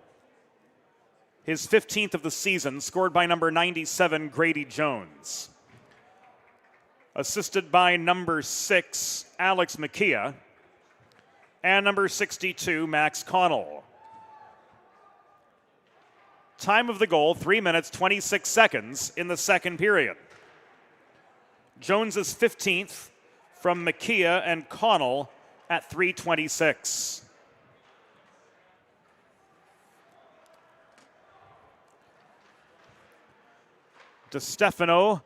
His 15th of the season, scored by number 97, Grady Jones. Assisted by number 6, Alex McKeah, and number 62, Max Connell. Time of the goal, 3 minutes, 26 seconds in the second period. Jones's 15th from McKeah and Connell at 3:26. DeStefano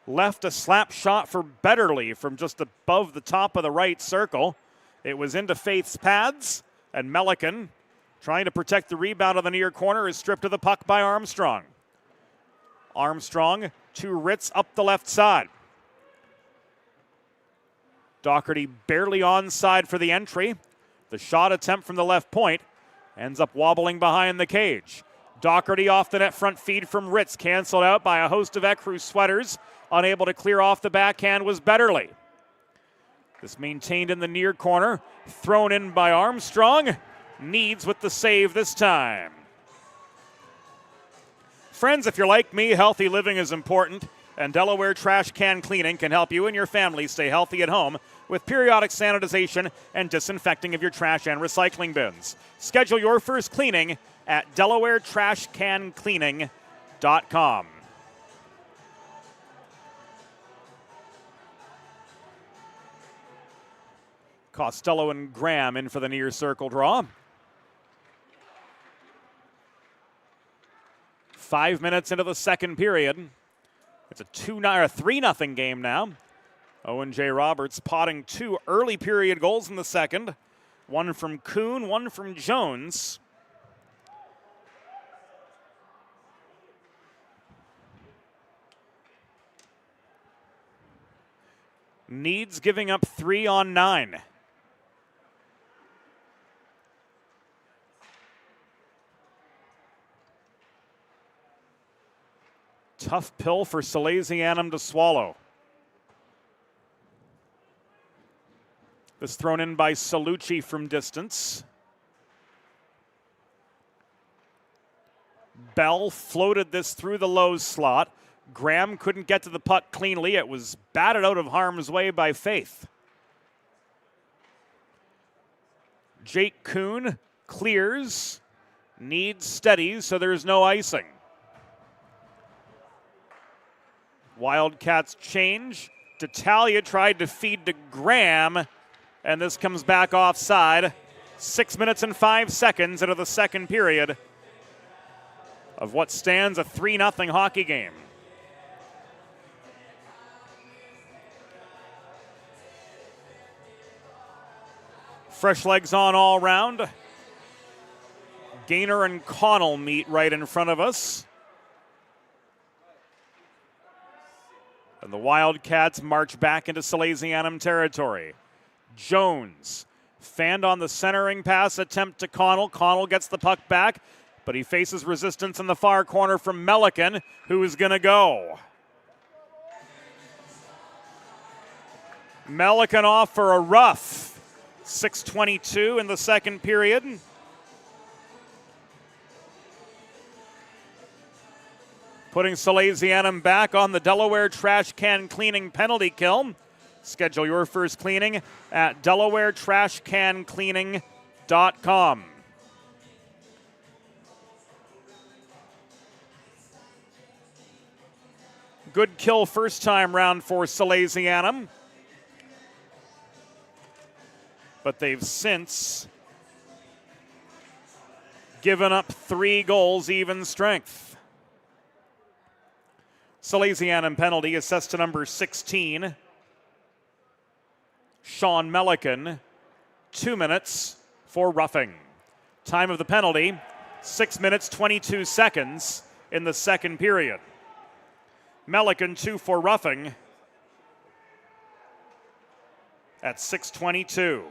left a slap shot for Betterly from just above the top of the right circle. It was into Faith's pads, and Melican, trying to protect the rebound on the near corner, is stripped of the puck by Armstrong. Armstrong to Ritz up the left side. Doherty barely onside for the entry. The shot attempt from the left point ends up wobbling behind the cage. Doherty off the net front feed from Ritz, canceled out by a host of Ecru sweaters. Unable to clear off the backhand was Betterly. This maintained in the near corner, thrown in by Armstrong. Needs with the save this time. Friends, if you're like me, healthy living is important, and Delaware Trash Can Cleaning can help you and your family stay healthy at home with periodic sanitization and disinfecting of your trash and recycling bins. Schedule your first cleaning at DelawareTrashCanCleaning.com. Costello and Graham in for the near circle draw. 5 minutes into the second period. It's a 3-0 game now. Owen J. Roberts potting 2 early period goals in the second. One from Kuhn, one from Jones. Needs giving up 3 on 9. Tough pill for Salesianum to swallow. This thrown in by Salucci from distance. Bell floated this through the low slot. Graham couldn't get to the puck cleanly. It was batted out of harm's way by Faith. Jake Kuhn clears. Needs steadies, so there's no icing. Wildcats change. D'Italia tried to feed to Graham, and this comes back offside. 6 minutes and 5 seconds into the second period of what stands a 3-0 hockey game. Fresh legs on all round. Gaynor and Connell meet right in front of us. And the Wildcats march back into Salesianum territory. Jones fanned on the centering pass attempt to Connell. Connell gets the puck back, but he faces resistance in the far corner from Melican, who is going to go. Melican off for a rough. 6:22 in the second period. Putting Salesianum back on the Delaware Trash Can Cleaning penalty kill. Schedule your first cleaning at DelawareTrashCanCleaning.com. Good kill first time round for Salesianum. But they've since given up 3 goals, even strength. Salesianum penalty assessed to number 16, Sean Melican, 2 minutes for roughing. Time of the penalty, 6 minutes, 22 seconds in the second period. Melican 2 for roughing at 6:22.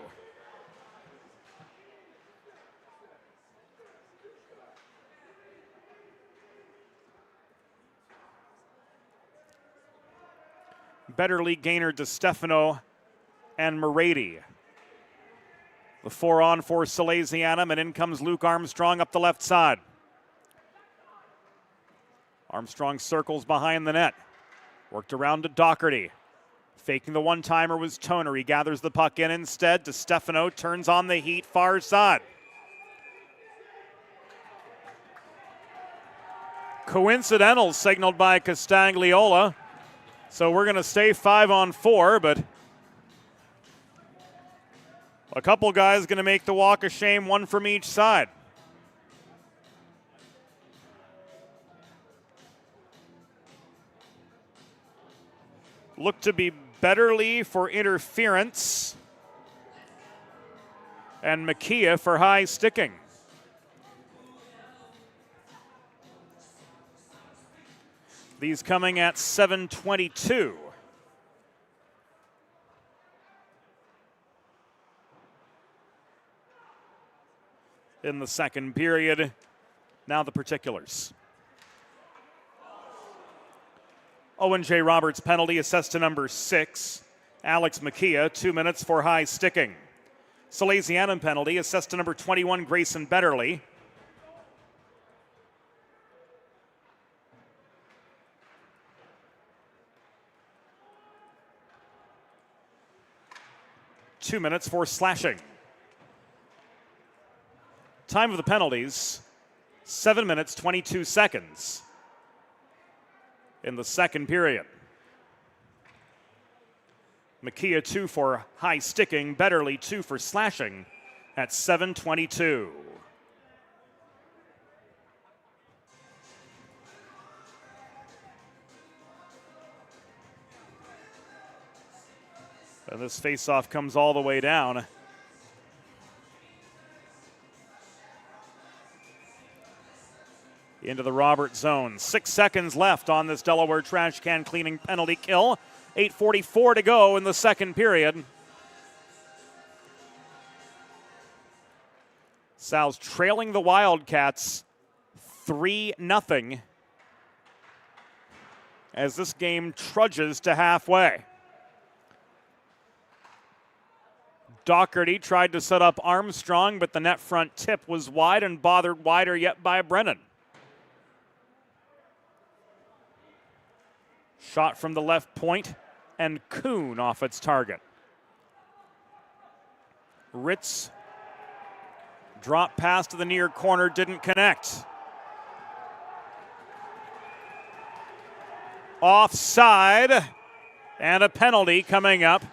Betterly, Gaynor, DeStefano, and Morady. The 4-on for Salesianum, and in comes Luke Armstrong up the left side. Armstrong circles behind the net. Worked around to Doherty. Faking the one-timer was Toner. He gathers the puck in instead. DeStefano turns on the heat, far side. Coincidental signaled by Castagliola. So we're going to stay 5-on-4, but a couple guys going to make the walk of shame, one from each side. Look to be Betterly for interference and Makia for high sticking. These coming at 7:22. In the second period. Now the particulars. Owen J. Roberts penalty assessed to number 6, Alex Makia, 2 minutes for high sticking. Salesianum penalty assessed to number 21, Grayson Betterly. Two minutes for slashing. Time of the penalties, 7 minutes, 22 seconds in the second period. Makia 2 for high sticking, Betterly 2 for slashing at 7:22. And this faceoff comes all the way down. Into the Robert zone. 6 seconds left on this Delaware trash can cleaning penalty kill. 8:44 to go in the second period. Sal's trailing the Wildcats 3-0 as this game trudges to halfway. Doherty tried to set up Armstrong, but the net front tip was wide and bothered wider yet by Brennan. Shot from the left point, and Kuhn off its target. Ritz drop pass to the near corner, didn't connect. Offside, and a penalty coming up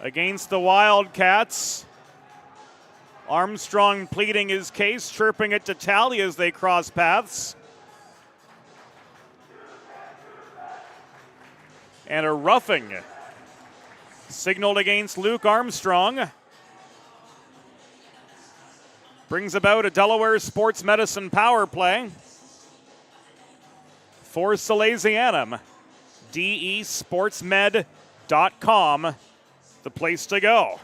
against the Wildcats. Armstrong pleading his case, chirping it to Tally as they cross paths. And a roughing signaled against Luke Armstrong. Brings about a Delaware Sports Medicine power play for Salesianum. DESportsmed.com, the place to go.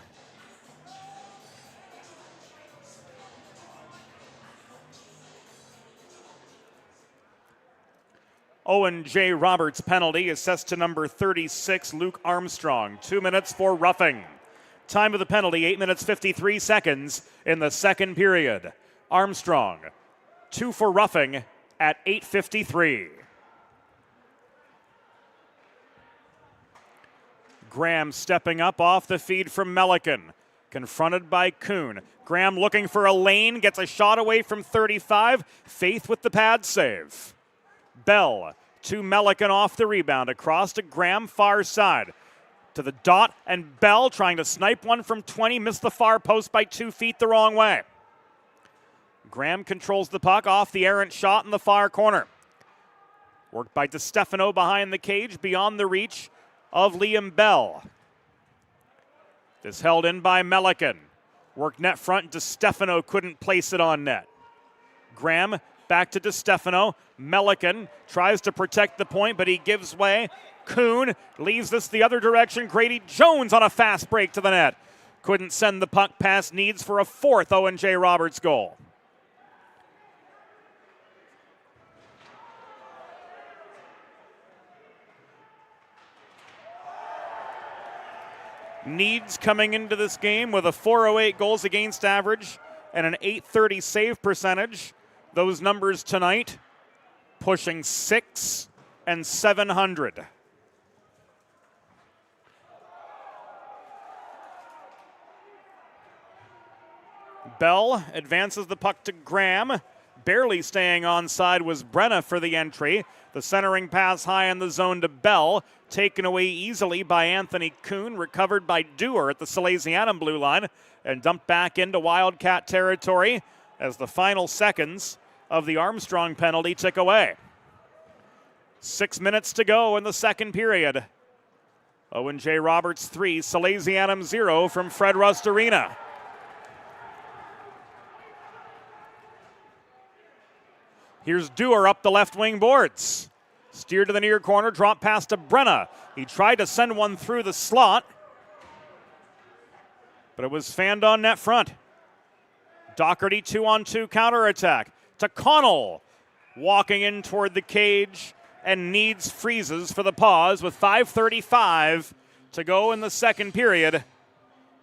Owen J. Roberts penalty assessed to number 36, Luke Armstrong. 2 minutes for roughing. Time of the penalty, 8 minutes 53 seconds in the second period. Armstrong, 2 for roughing at 8:53. Graham stepping up off the feed from Melican. Confronted by Kuhn. Graham looking for a lane, gets a shot away from 35. Faith with the pad save. Bell to Melican off the rebound, across to Graham, far side. to the dot, and Bell trying to snipe one from 20, missed the far post by 2 feet the wrong way. Graham controls the puck off the errant shot in the far corner. Worked by DiStefano behind the cage, beyond the reach of Liam Bell. This held in by Melican. Worked net front, DiStefano couldn't place it on net. Graham back to DiStefano. Melican tries to protect the point, but he gives way. Kuhn leaves this the other direction. Grady Jones on a fast break to the net. Couldn't send the puck past Needs for a fourth Owen J. Roberts goal. Needs coming into this game with a .408 goals against average and an .830 save percentage. Those numbers tonight pushing 600 and 700. Bell advances the puck to Graham. Barely staying onside was Brenna for the entry. The centering pass high in the zone to Bell. Taken away easily by Anthony Kuhn. Recovered by Dewar at the Salesianum blue line. And dumped back into Wildcat territory as the final seconds of the Armstrong penalty tick away. 6 minutes to go in the second period. Owen J. Roberts 3, Salesianum 0 from Fred Rust Arena. Here's Dewar up the left wing boards. Steered to the near corner, drop pass to Brenna. He tried to send one through the slot, but it was fanned on net front. Doherty 2-on-2 counterattack to Connell. Walking in toward the cage, and Needs freezes for the pause with 5:35 to go in the second period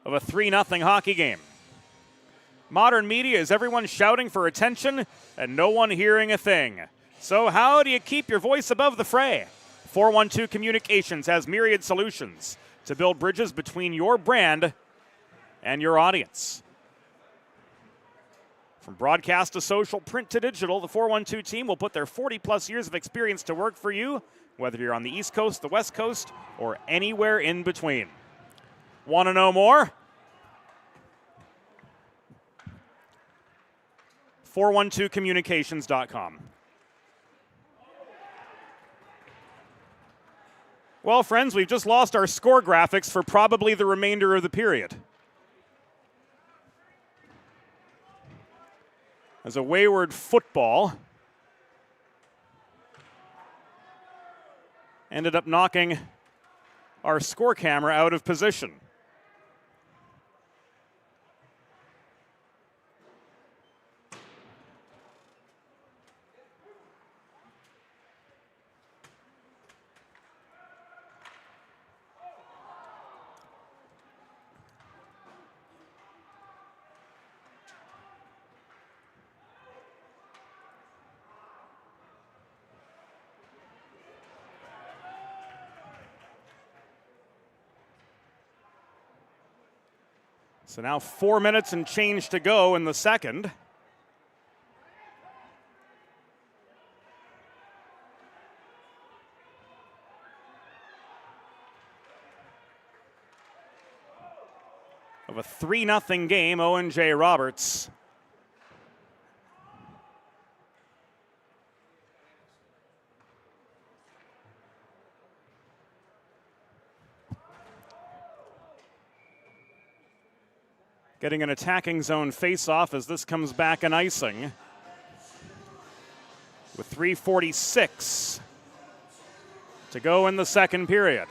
of a 3-0 hockey game. Modern media is everyone shouting for attention and no one hearing a thing. So how do you keep your voice above the fray? 412 Communications has myriad solutions to build bridges between your brand and your audience. From broadcast to social, print to digital, the 412 team will put their 40-plus years of experience to work for you, whether you're on the East Coast, the West Coast, or anywhere in between. Want to know more? 412communications.com. Well, friends, we've just lost our score graphics for probably the remainder of the period. As a wayward football ended up knocking our score camera out of position. So now 4 minutes and change to go in the second. Of a 3-0 game, Owen J. Roberts. Getting an attacking zone face-off as this comes back in icing. With 3:46 to go in the second period.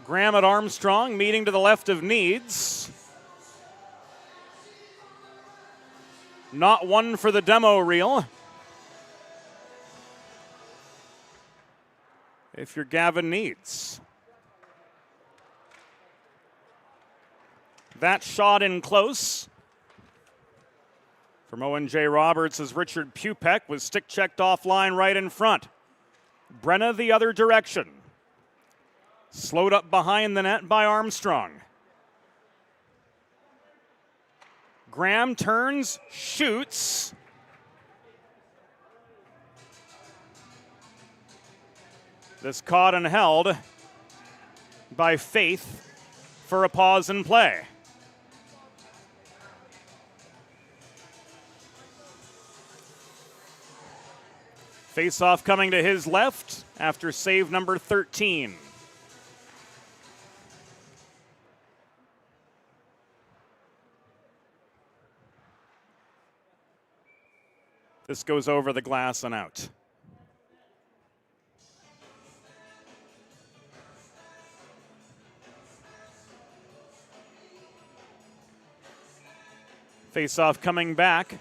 Graham at Armstrong, meeting to the left of Needs. Not one for the demo reel. If you're Gavin Needs. That shot in close from Owen J. Roberts as Richard Pupek was stick-checked offline right in front. Brenna the other direction. Slowed up behind the net by Armstrong. Graham turns, shoots. This caught and held by Faith for a pause in play. Face-off coming to his left after save number 13. This goes over the glass and out. Face-off coming back.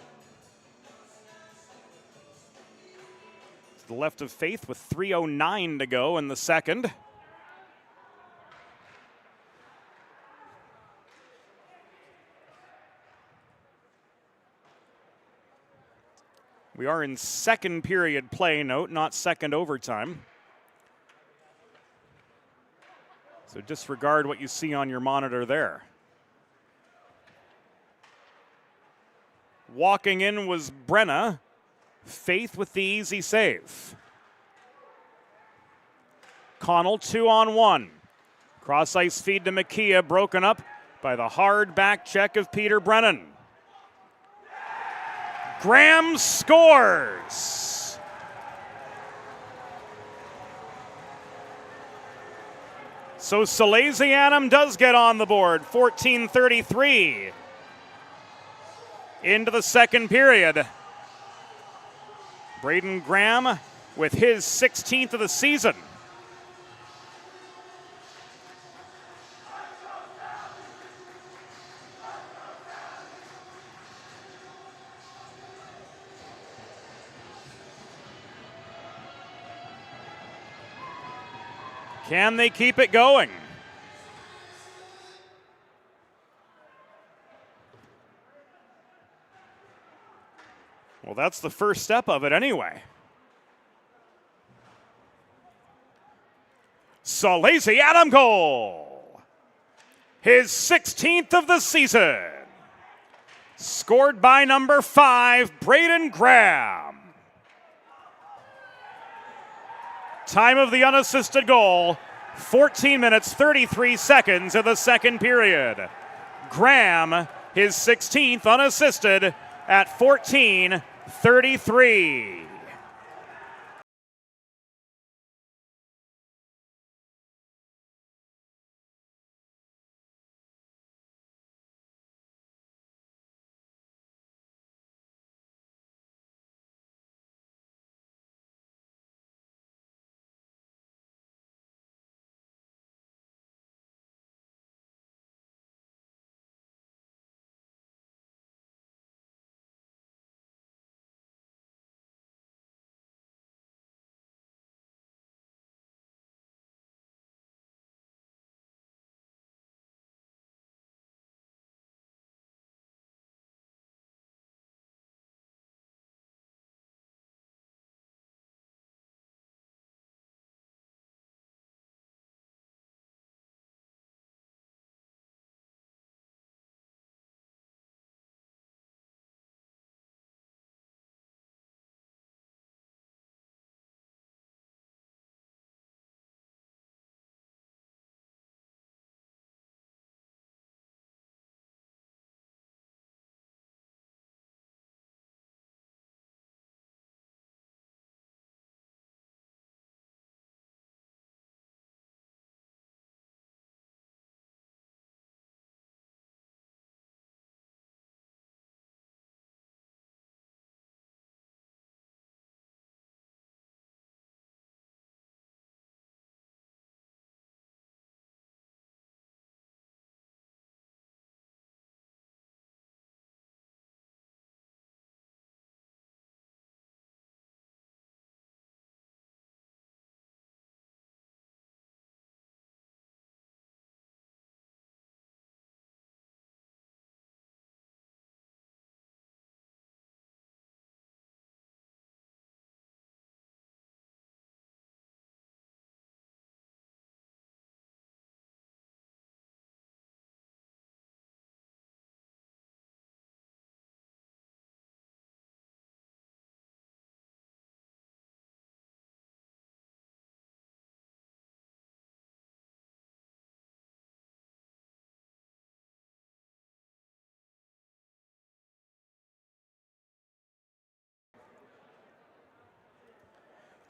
To the left of Faith with 3:09 to go in the second. We are in second period play, note, not second overtime. So disregard what you see on your monitor there. Walking in was Brenna. Faith with the easy save. Connell 2-on-1. Cross ice feed to Makia, broken up by the hard back check of Peter Brennan. Graham scores. So Salesianum does get on the board, 14:33 into the second period. Braden Graham with his 16th of the season. Can they keep it going? Well, that's the first step of it anyway. Salesianum goal. His 16th of the season. Scored by number 5, Braden Graham. Time of the unassisted goal, 14 minutes, 33 seconds in the second period. Graham, his 16th unassisted at 14:33.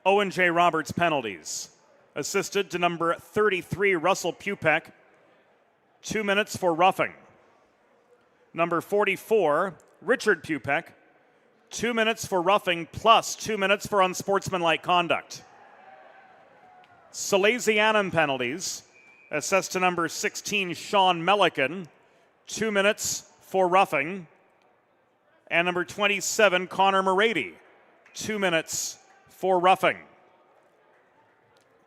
Owen J. Roberts penalties. Assisted to number 33, Russell Pupek, 2 minutes for roughing. Number 44, Richard Pupek, 2 minutes for roughing plus 2 minutes for unsportsmanlike conduct. Salesianum penalties. Assessed to number 16, Sean Melican, 2 minutes for roughing. And number 27, Connor Morady, 2 minutes for roughing.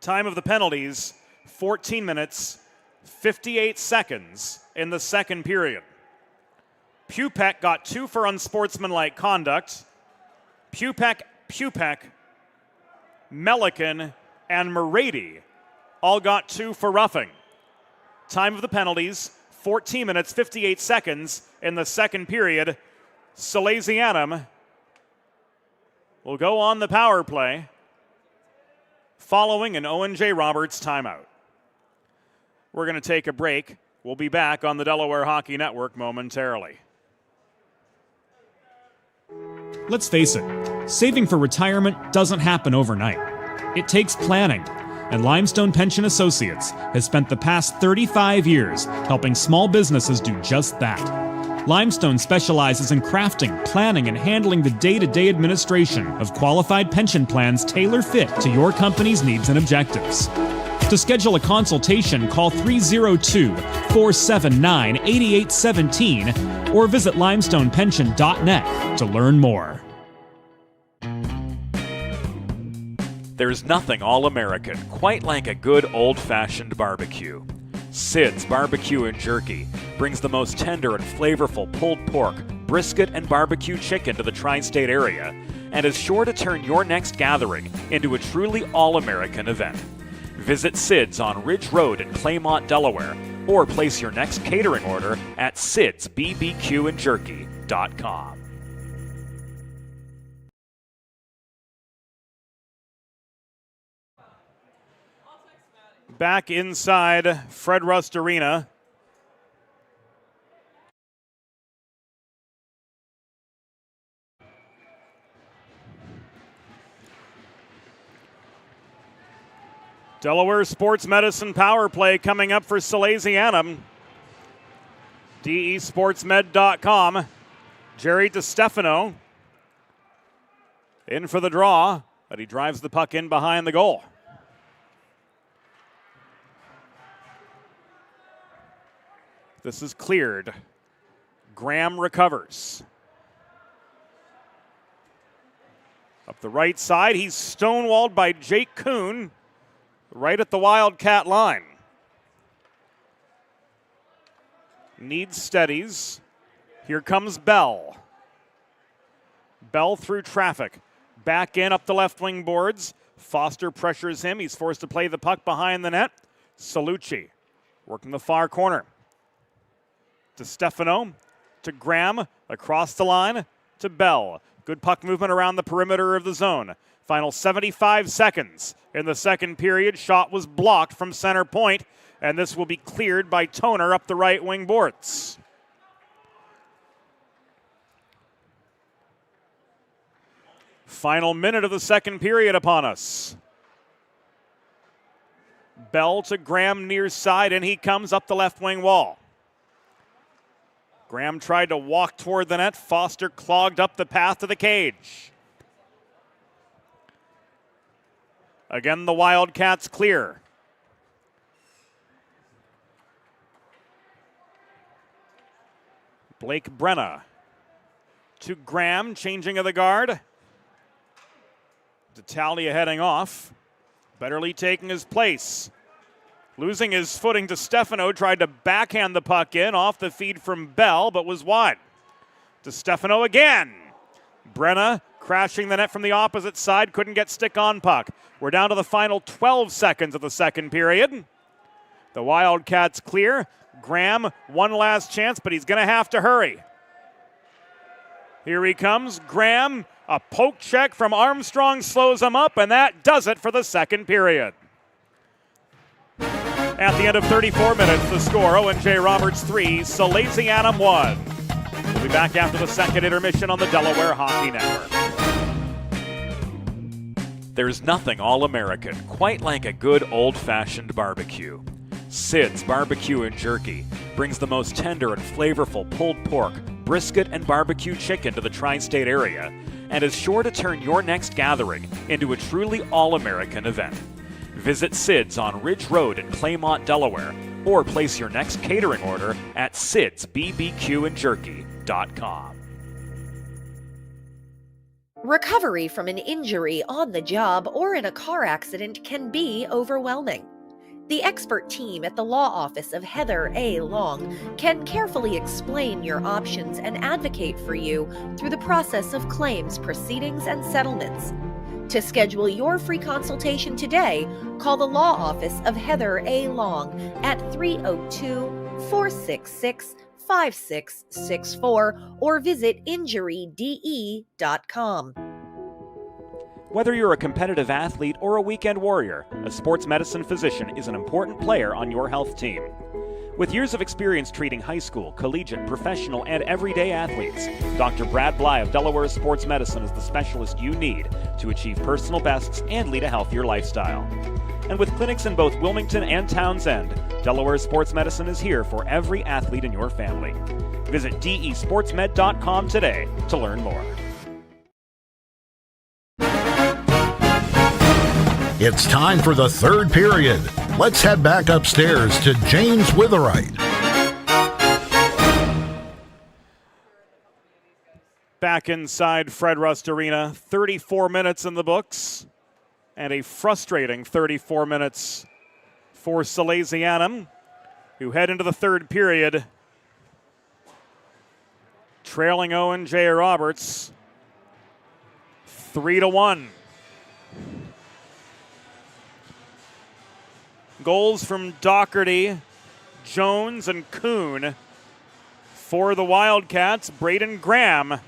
Time of the penalties, 14 minutes, 58 seconds in the second period. Pupek got 2 for unsportsmanlike conduct. Pupek, Melican, and Morady all got 2 for roughing. Time of the penalties, 14 minutes, 58 seconds in the second period. Salesianum will go on the power play following an Owen J. Roberts timeout. We're going to take a break. We'll be back on the Delaware Hockey Network momentarily. Let's face it, saving for retirement doesn't happen overnight. It takes planning, and Limestone Pension Associates has spent the past 35 years helping small businesses do just that. Limestone specializes in crafting, planning, and handling the day-to-day administration of qualified pension plans tailor-fit to your company's needs and objectives. To schedule a consultation, call 302-479-8817 or visit limestonepension.net to learn more. There's nothing all-American quite like a good old-fashioned barbecue. Sid's Barbecue and Jerky brings the most tender and flavorful pulled pork, brisket, and barbecue chicken to the tri-state area and is sure to turn your next gathering into a truly all-American event. Visit Sid's on Ridge Road in Claymont, Delaware, or place your next catering order at sidsbbqandjerky.com. Back inside Fred Rust Arena. Delaware Sports Medicine Power Play coming up for Salesianum. DESportsmed.com. Jerry DiStefano in for the draw, but he drives the puck in behind the goal. This is cleared. Graham recovers. Up the right side, he's stonewalled by Jake Kuhn right at the Wildcat line. Needs steadies. Here comes Bell. Bell through traffic. Back in up the left wing boards. Foster pressures him. He's forced to play the puck behind the net. Salucci working the far corner. DiStefano to Graham, across the line to Bell. Good puck movement around the perimeter of the zone. Final 75 seconds in the second period. Shot was blocked from center point, and this will be cleared by Toner up the right wing boards. Final minute of the second period upon us. Bell to Graham near side, and he comes up the left wing wall. Graham tried to walk toward the net. Foster clogged up the path to the cage. Again, the Wildcats clear. Blake Brenna to Graham, changing of the guard. D'Italia heading off. Betterly taking his place. Losing his footing, DiStefano tried to backhand the puck in off the feed from Bell, but was wide. DiStefano again. Brenna crashing the net from the opposite side, couldn't get stick on puck. We're down to the final 12 seconds of the second period. The Wildcats clear. Graham, one last chance, but he's going to have to hurry. Here he comes. Graham, a poke check from Armstrong slows him up, and that does it for the second period. At the end of 34 minutes, the score, Owen J. Roberts 3, Salesianum 1. We'll be back after the second intermission on the Delaware Hockey Network. There's nothing all-American quite like a good old-fashioned barbecue. Sid's Barbecue and Jerky brings the most tender and flavorful pulled pork, brisket, and barbecue chicken to the tri-state area and is sure to turn your next gathering into a truly all-American event. Visit Sid's on Ridge Road in Claymont, Delaware, or place your next catering order at sidsbbqandjerky.com. Recovery from an injury on the job or in a car accident can be overwhelming. The expert team at the law office of Heather A. Long can carefully explain your options and advocate for you through the process of claims, proceedings, and settlements. To schedule your free consultation today, call the law office of Heather A. Long at 302-466-5664 or visit injuryde.com. Whether you're a competitive athlete or a weekend warrior, a sports medicine physician is an important player on your health team. With years of experience treating high school, collegiate, professional, and everyday athletes, Dr. Brad Bly of Delaware Sports Medicine is the specialist you need to achieve personal bests and lead a healthier lifestyle. And with clinics in both Wilmington and Townsend, Delaware Sports Medicine is here for every athlete in your family. Visit desportsmed.com today to learn more. It's time for the third period. Let's head back upstairs to James Witherite. Back inside Fred Rust Arena, 34 minutes in the books, and a frustrating 34 minutes for Salesianum, who head into the third period trailing Owen J. Roberts 3-1. Goals from Doherty, Jones, and Kuhn. For the Wildcats, Braden Graham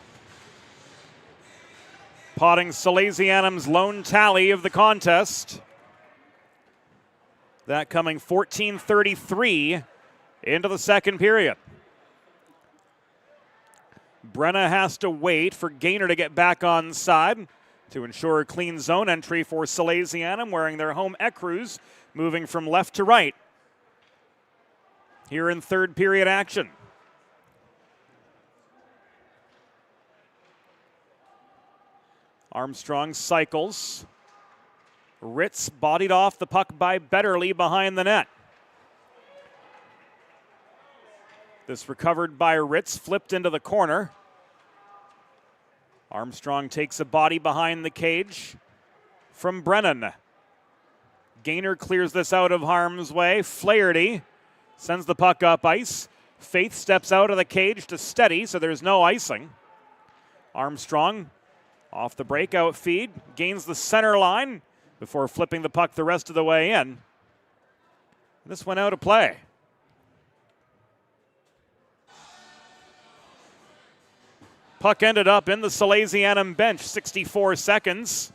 potting Salesianum's lone tally of the contest. That coming 14:33 into the second period. Brenna has to wait for Gaynor to get back on side to ensure a clean zone entry for Salesianum, wearing their home ecrus, moving from left to right here in third period action. Armstrong cycles. Ritz bodied off the puck by Betterly behind the net. This recovered by Ritz, flipped into the corner. Armstrong takes a body behind the cage from Brennan. Gaynor clears this out of harm's way. Flaherty sends the puck up ice. Faith steps out of the cage to steady, so there's no icing. Armstrong off the breakout feed, gains the center line before flipping the puck the rest of the way in. This went out of play. Puck ended up in the Salesianum bench, 64 seconds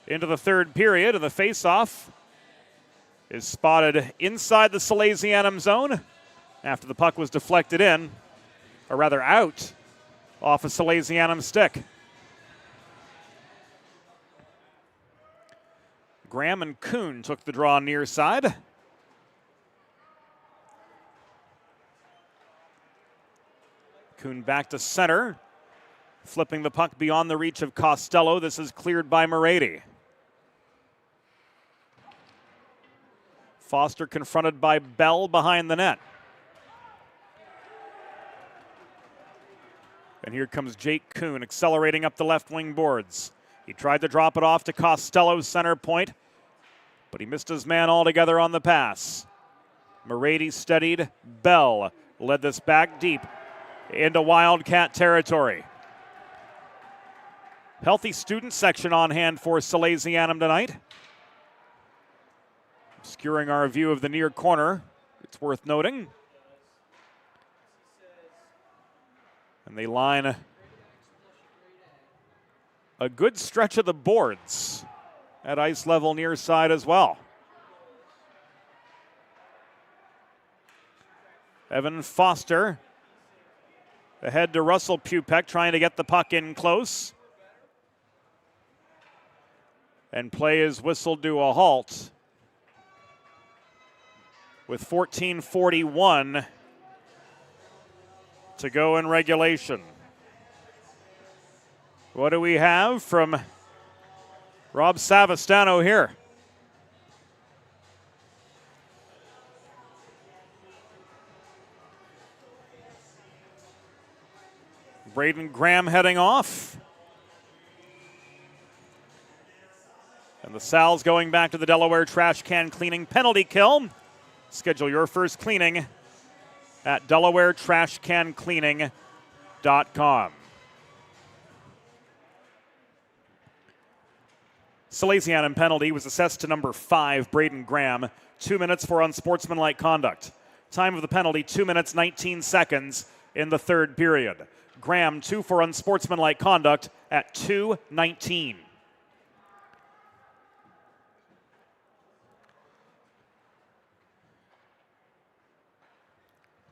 into the third period, and the faceoff is spotted inside the Salesianum zone after the puck was deflected in, or rather out, off a Salesianum stick. Graham and Kuhn took the draw near side. Kuhn back to center, flipping the puck beyond the reach of Costello. This is cleared by Moretti. Foster confronted by Bell behind the net. And here comes Jake Kuhn accelerating up the left wing boards. He tried to drop it off to Costello's center point, but he missed his man altogether on the pass. Moretti steadied. Bell led this back deep into Wildcat territory. Healthy student section on hand for Salesianum tonight. Obscuring our view of the near corner, it's worth noting. And they line a good stretch of the boards at ice level near side as well. Evan Foster ahead to Russell Pupek, trying to get the puck in close. And play is whistled to a halt with 14:41 to go in regulation. What do we have from Rob Savastano here? Braden Graham heading off. And the Sal's going back to the Delaware trash can cleaning penalty kill. Schedule your first cleaning at DelawareTrashCanCleaning.com. Salesianum penalty was assessed to number 5, Braden Graham. 2 minutes for unsportsmanlike conduct. Time of the penalty, 2 minutes, 19 seconds in the third period. Graham, 2 for unsportsmanlike conduct at 2:19.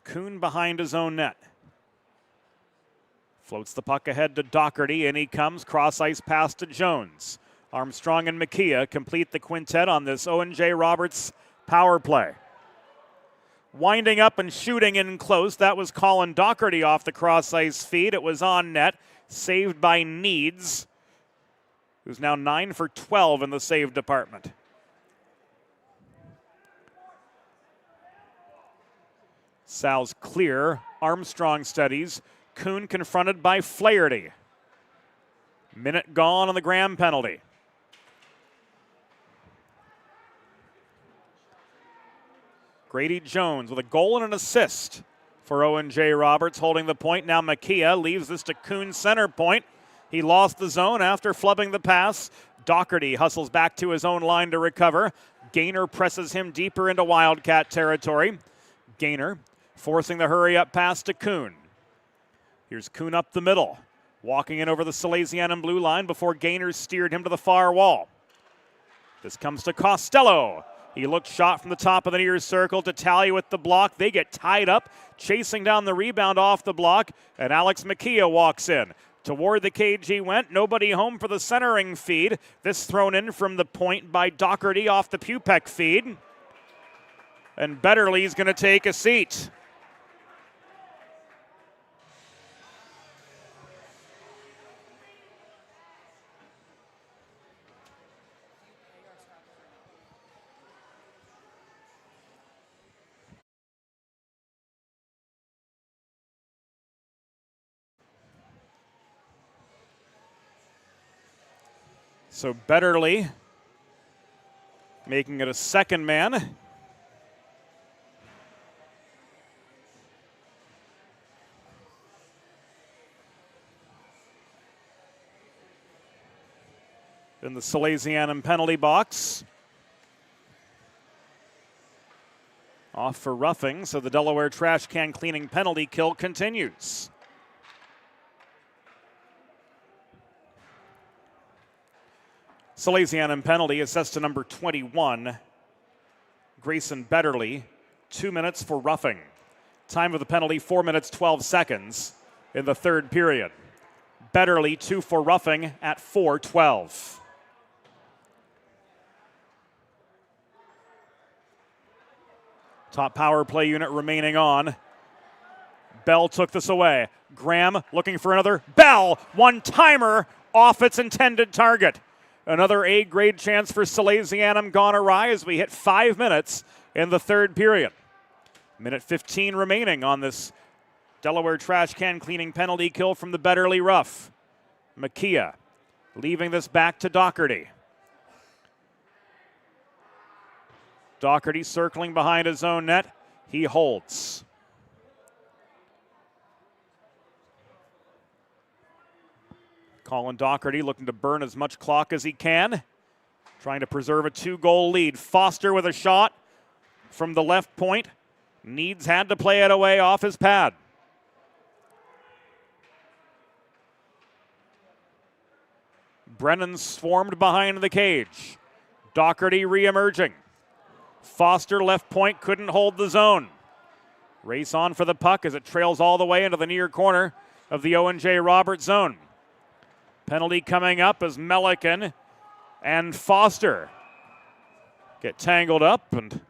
Kuhn behind his own net. Floats the puck ahead to Doherty, and he comes. Cross ice pass to Jones. Armstrong and McKee complete the quintet on this Owen J. Roberts power play. Winding up and shooting in close. That was Colin Doherty off the cross ice feed. It was on net. Saved by Needs, who's now 9 for 12 in the save department. Sal's clear. Armstrong steadies. Kuhn confronted by Flaherty. Minute gone on the Graham penalty. Grady Jones with a goal and an assist for Owen J. Roberts holding the point. Now McKee leaves this to Kuhn center point. He lost the zone after flubbing the pass. Doherty hustles back to his own line to recover. Gaynor presses him deeper into Wildcat territory. Gaynor forcing the hurry-up pass to Kuhn. Here's Kuhn up the middle, walking in over the Salesianum blue line before Gaynor steered him to the far wall. This comes to Costello. He looked shot from the top of the near circle to Talia with the block. They get tied up, chasing down the rebound off the block, and Alex McKee walks in. Toward the cage he went, nobody home for the centering feed. This thrown in from the point by Doherty off the Pupek feed. And Betterly's going to take a seat. So Betterly making it a second man. In the Salesianum penalty box. Off for roughing, so the Delaware trash can cleaning penalty kill continues. Salesianum penalty assessed to number 21, Grayson Betterly. 2 minutes for roughing. Time of the penalty, 4 minutes, 12 seconds in the third period. Betterly, 2 for roughing at 4:12. Top power play unit remaining on. Bell took this away. Graham looking for another. Bell, one-timer off its intended target. Another A-grade chance for Salesianum gone awry as we hit 5 minutes in the third period. Minute 15 remaining on this Delaware trash can cleaning penalty kill from the Betterly rough. McKee leaving this back to Doherty. Doherty circling behind his own net. He holds. Colin Doherty looking to burn as much clock as he can, trying to preserve a 2-goal lead. Foster with a shot from the left point. Needs had to play it away off his pad. Brennan swarmed behind the cage. Doherty re-emerging. Foster left point couldn't hold the zone. Race on for the puck as it trails all the way into the near corner of the Owen J. Roberts zone. Penalty coming up as Melican and Foster get tangled up, and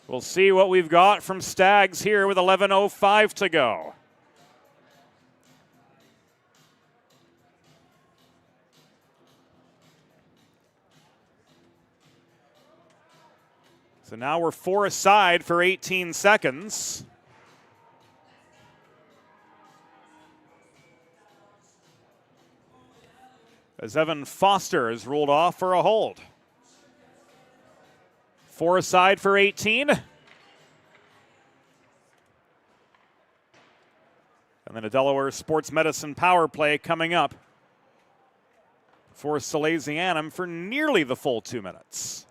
we'll see what we've got from Stags here with 11:05 to go. So now we're 4 aside for 18 seconds. As Evan Foster is ruled off for a hold. 4 aside for 18. And then a Delaware Sports Medicine power play coming up for Salesianum for nearly the full 2 minutes.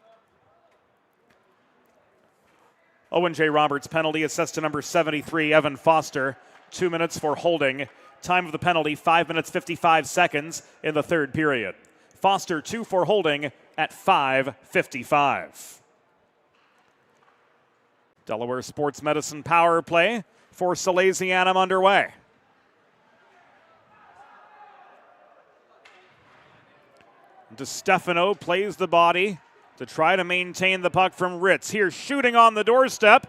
Owen J. Roberts penalty assessed to number 73, Evan Foster. 2 minutes for holding. Time of the penalty, 5 minutes, 55 seconds in the third period. Foster 2 for holding at 5:55. Delaware Sports Medicine power play for Salesianum underway. DeStefano plays the body to try to maintain the puck from Ritz. Here shooting on the doorstep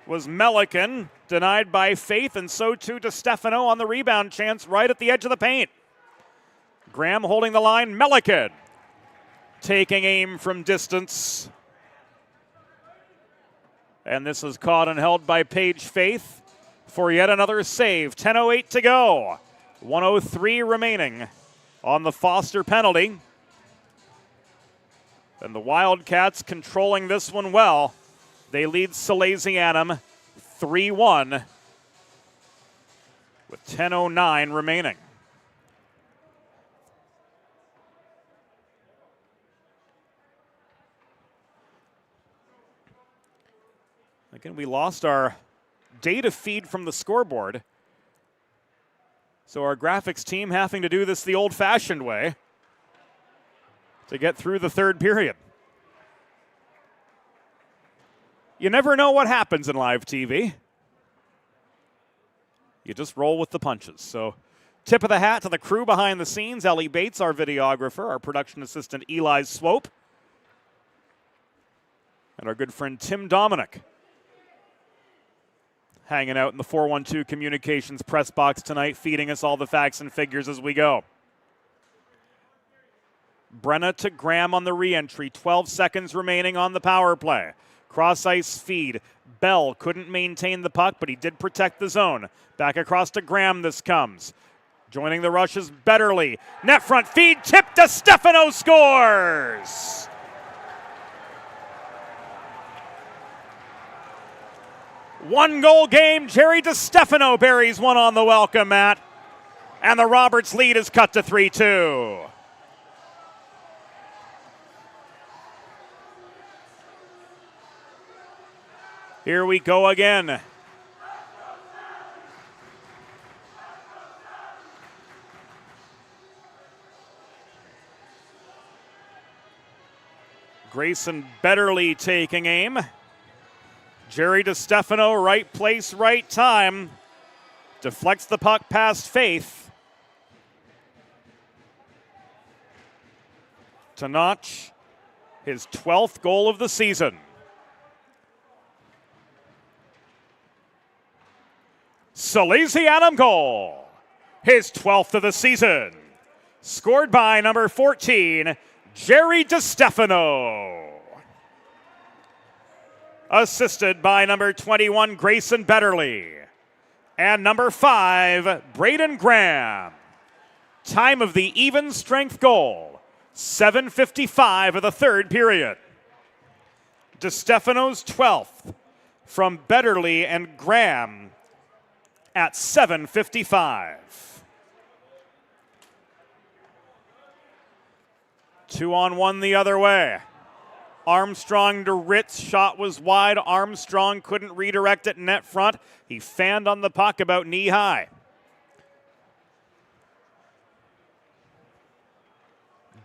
was Melican, denied by Faith, and so too DeStefano on the rebound chance right at the edge of the paint. Graham holding the line, Melican taking aim from distance. And this is caught and held by Paige Faith for yet another save. 10:08 to go. 1:03 remaining on the Foster penalty. And the Wildcats controlling this one well. They lead Salesianum 3-1 with 10:09 remaining. Again, we lost our data feed from the scoreboard. So our graphics team having to do this the old-fashioned way to get through the third period. You never know what happens in live TV. You just roll with the punches. So tip of the hat to the crew behind the scenes, Ellie Bates, our videographer, our production assistant, Eli Swope, and our good friend Tim Dominic, hanging out in the 412 Communications press box tonight, feeding us all the facts and figures as we go. Brenna to Graham on the re-entry. 12 seconds remaining on the power play. Cross-ice feed. Bell couldn't maintain the puck, but he did protect the zone. Back across to Graham this comes. Joining the rush is Betterly. Net front feed, tipped to Stefano, scores! One-goal game, Jerry DeStefano buries one on the welcome mat. And the Roberts lead is cut to 3-2. Here we go again. Grayson Betterly taking aim. Jerry DeStefano, right place, right time. Deflects the puck past Faith. To notch his 12th goal of the season. Salesianum goal, his 12th of the season. Scored by number 14, Jerry DeStefano. Assisted by number 21, Grayson Betterly. And number 5, Braden Graham. Time of the even strength goal, 7:55 of the third period. DeStefano's 12th from Betterly and Graham at 7:55. 2-on-1 the other way. Armstrong to Ritz. Shot was wide. Armstrong couldn't redirect it net front. He fanned on the puck about knee high.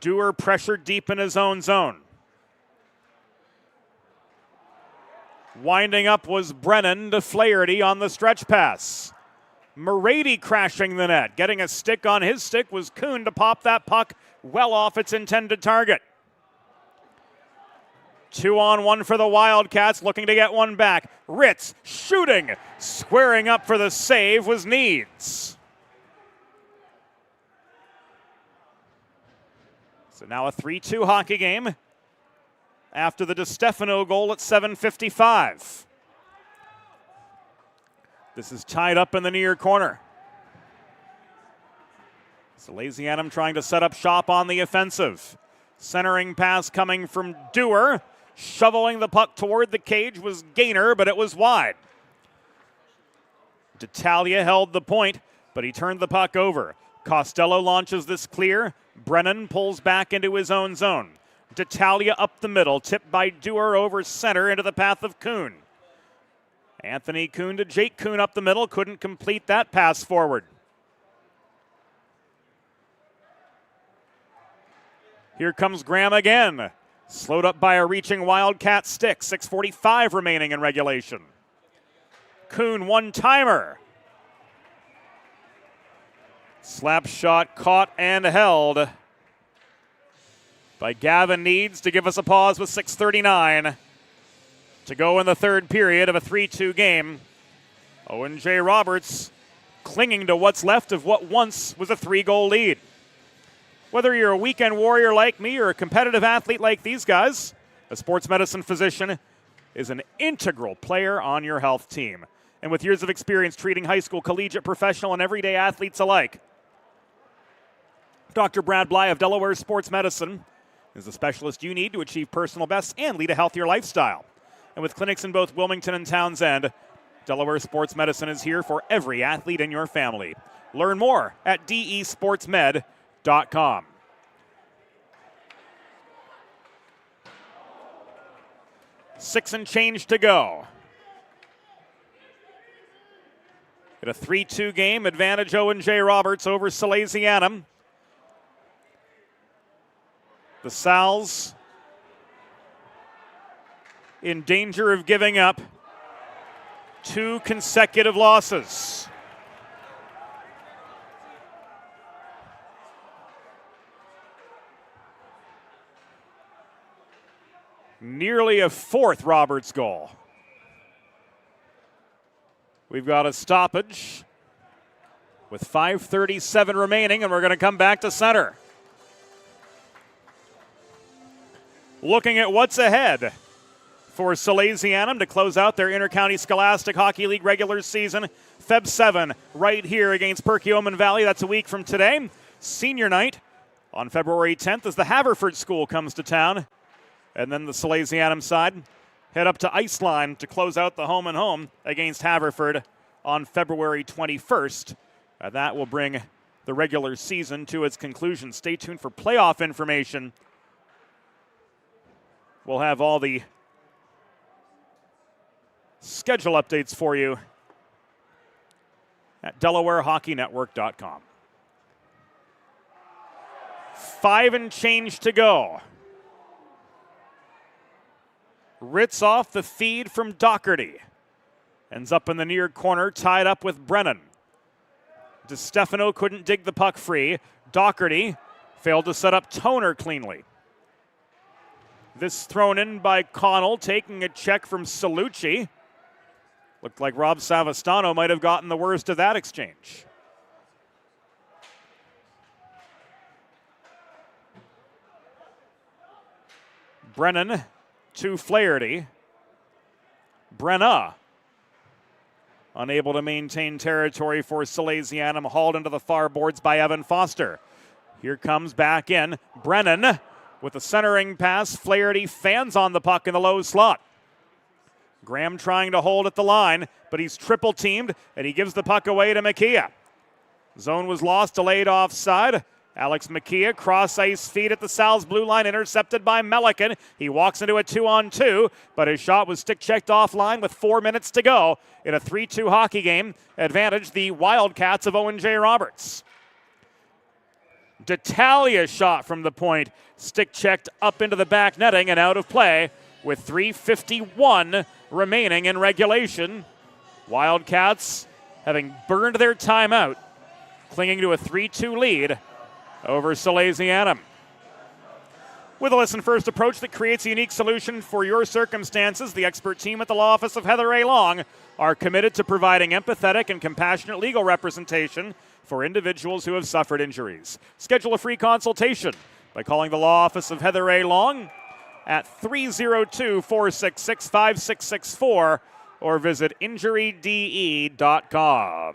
Dewar pressured deep in his own zone. Winding up was Brennan to Flaherty on the stretch pass. Morady crashing the net. Getting a stick on his stick was Kuhn to pop that puck well off its intended target. 2-on-1 for the Wildcats, looking to get one back. Ritz shooting. Squaring up for the save was Needs. So now a 3-2 hockey game after the DiStefano goal at 7:55. This is tied up in the near corner. Salesianum trying to set up shop on the offensive. Centering pass coming from Dewar. Shoveling the puck toward the cage was Gaynor, but it was wide. D'Italia held the point, but he turned the puck over. Costello launches this clear. Brennan pulls back into his own zone. D'Italia up the middle, tipped by Dewar over center into the path of Kuhn. Anthony Kuhn to Jake Kuhn up the middle, couldn't complete that pass forward. Here comes Graham again. Slowed up by a reaching Wildcat stick. 6:45 remaining in regulation. Kuhn one-timer. Slap shot caught and held by Gavin Needs to give us a pause with 6:39 to go in the third period of a 3-2 game. Owen J. Roberts clinging to what's left of what once was a 3-goal lead. Whether you're a weekend warrior like me or a competitive athlete like these guys, a sports medicine physician is an integral player on your health team. And with years of experience treating high school, collegiate, professional, and everyday athletes alike, Dr. Brad Bly of Delaware Sports Medicine is the specialist you need to achieve personal bests and lead a healthier lifestyle. And with clinics in both Wilmington and Townsend, Delaware Sports Medicine is here for every athlete in your family. Learn more at desportsmed.com. Six and change to go. In a 3-2 game, advantage Owen J. Roberts over Salesianum. The Sal's in danger of giving up 2 consecutive losses. Nearly a 4th Roberts goal. We've got a stoppage with 5:37 remaining, and we're going to come back to center. Looking at what's ahead for Salesianum to close out their Intercounty Scholastic Hockey League regular season. Feb 7 right here against Perkiomen Valley. That's a week from today. Senior night on February 10th as the Haverford School comes to town. And then the Salesianum side head up to Iceline to close out the home and home against Haverford on February 21st. That will bring the regular season to its conclusion. Stay tuned for playoff information. We'll have all the schedule updates for you at DelawareHockeyNetwork.com. 5 and change to go. Ritz off the feed from Doherty. Ends up in the near corner, tied up with Brennan. DiStefano couldn't dig the puck free. Doherty failed to set up Toner cleanly. This thrown in by Connell, taking a check from Salucci. Looked like Rob Savastano might have gotten the worst of that exchange. Brennan to Flaherty. Brenna unable to maintain territory for Salesianum, hauled into the far boards by Evan Foster. Here comes back in Brennan with a centering pass. Flaherty fans on the puck in the low slot. Graham trying to hold at the line, but he's triple teamed, and he gives the puck away to Makia. Zone was lost, delayed offside. Alex Makia, cross ice feed at the Sal's blue line, intercepted by Melican. He walks into a 2-on-2, but his shot was stick-checked offline with 4 minutes to go in a 3-2 hockey game. Advantage the Wildcats of Owen J. Roberts. D'Italia shot from the point, stick-checked up into the back netting and out of play with 3:51 remaining in regulation. Wildcats having burned their timeout, clinging to a 3-2 lead over Salesianum. With a listen-first approach that creates a unique solution for your circumstances, the expert team at the law office of Heather A. Long are committed to providing empathetic and compassionate legal representation for individuals who have suffered injuries. Schedule a free consultation by calling the law office of Heather A. Long at 302-466-5664 or visit injuryde.com.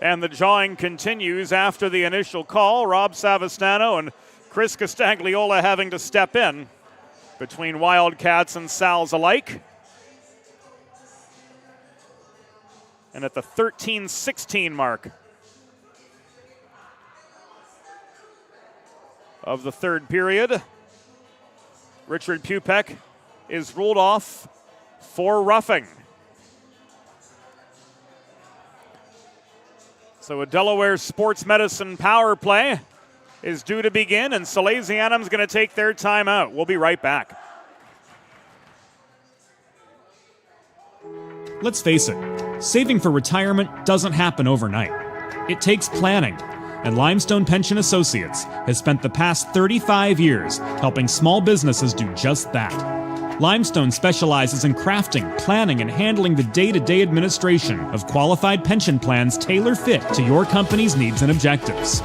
And the jawing continues after the initial call. Rob Savastano and Chris Castagliola having to step in between Wildcats and Sal's alike. And at the 13-16 mark of the third period, Richard Pupek is ruled off for roughing. So a Delaware sports medicine power play is due to begin, and Salesianum's going to take their timeout. We'll be right back. Let's face it, saving for retirement doesn't happen overnight. It takes planning, and Limestone Pension Associates has spent the past 35 years helping small businesses do just that. Limestone specializes in crafting, planning, and handling the day-to-day administration of qualified pension plans tailor-fit to your company's needs and objectives.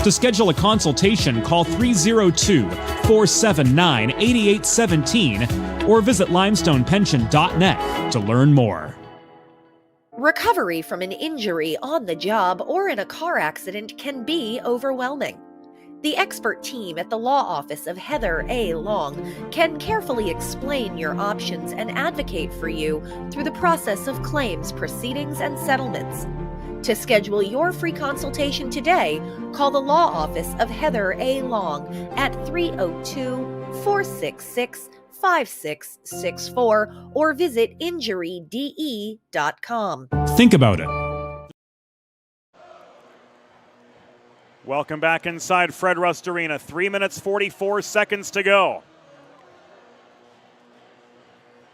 To schedule a consultation, call 302-479-8817 or visit limestonepension.net to learn more. Recovery from an injury on the job or in a car accident can be overwhelming. The expert team at the law office of Heather A. Long can carefully explain your options and advocate for you through the process of claims, proceedings, and settlements. To schedule your free consultation today, call the law office of Heather A. Long at 302-466-5664 or visit injuryde.com. Think about it. Welcome back inside Fred Rust Arena. 3 minutes, 44 seconds to go.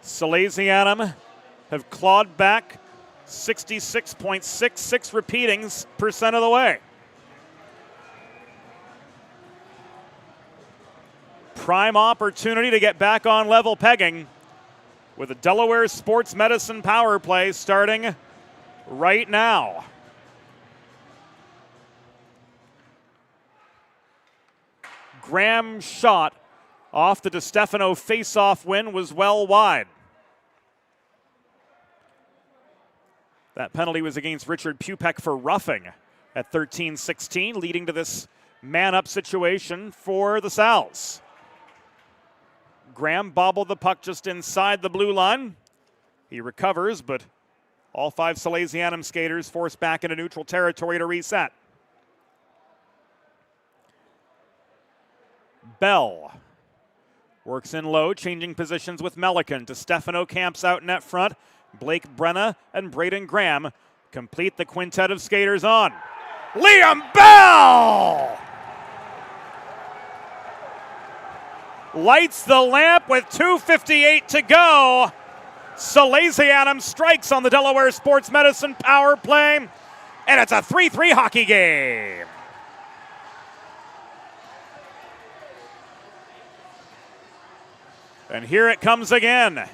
Salesianum have clawed back 66.66 repeatings percent of the way. Prime opportunity to get back on level pegging with a Delaware sports medicine power play starting right now. Graham's shot off the DiStefano face-off win was well wide. That penalty was against Richard Pupek for roughing at 13-16, leading to this man-up situation for the Sals. Graham bobbled the puck just inside the blue line. He recovers, but all 5 Salesianum skaters forced back into neutral territory to reset. Bell works in low, changing positions with Melican. DiStefano camps out net front. Blake Brenna and Braden Graham complete the quintet of skaters on. Liam Bell lights the lamp with 2:58 to go. Salesianum strikes on the Delaware Sports Medicine power play, and it's a 3-3 hockey game. And here it comes again.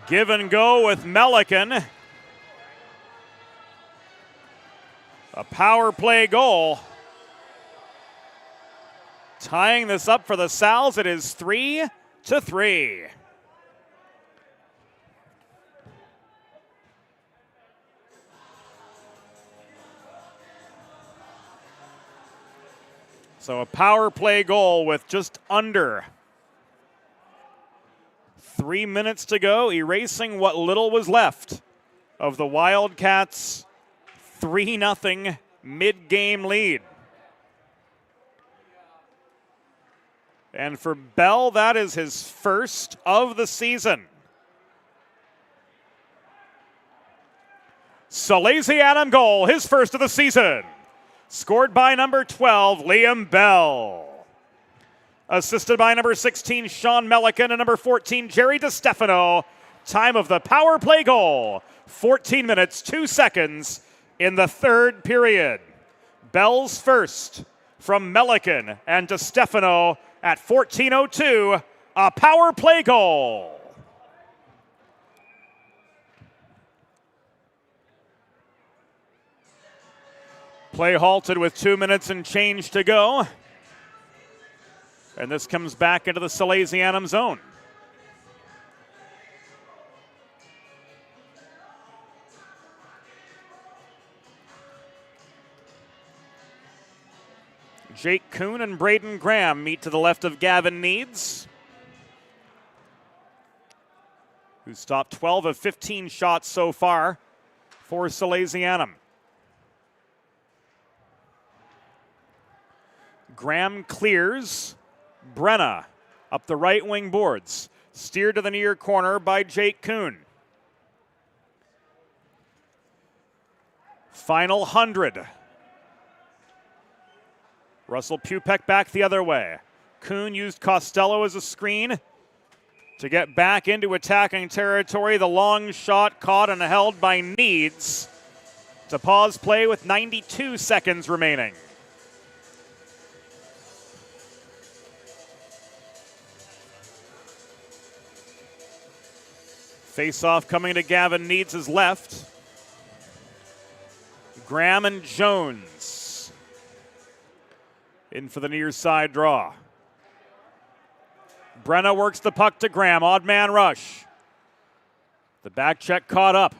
Give and go with Melican. A power play goal. Tying this up for the Sals, it is 3-3. So a power play goal with just under 3 minutes to go, erasing what little was left of the Wildcats' 3-0 mid-game lead. And for Bell, that is his first of the season. Salesianum goal, his first of the season. Scored by number 12, Liam Bell. Assisted by number 16, Sean Melican, and number 14, Jerry DeStefano. Time of the power play goal, 14 minutes, 2 seconds in the third period. Bell's first from Melican and DeStefano at 14:02, a power play goal. Play halted with 2 minutes and change to go. And this comes back into the Salesianum zone. Jake Kuhn and Braden Graham meet to the left of Gavin Needs, who stopped 12 of 15 shots so far for Salesianum. Graham clears. Brenna up the right wing boards. Steered to the near corner by Jake Kuhn. Final 100. Russell Pupek back the other way. Kuhn used Costello as a screen to get back into attacking territory. The long shot caught and held by Needs to pause play with 92 seconds remaining. Face-off coming to Gavin Needs' left. Graham and Jones in for the near side draw. Brenna works the puck to Graham. Odd man rush. The back check caught up.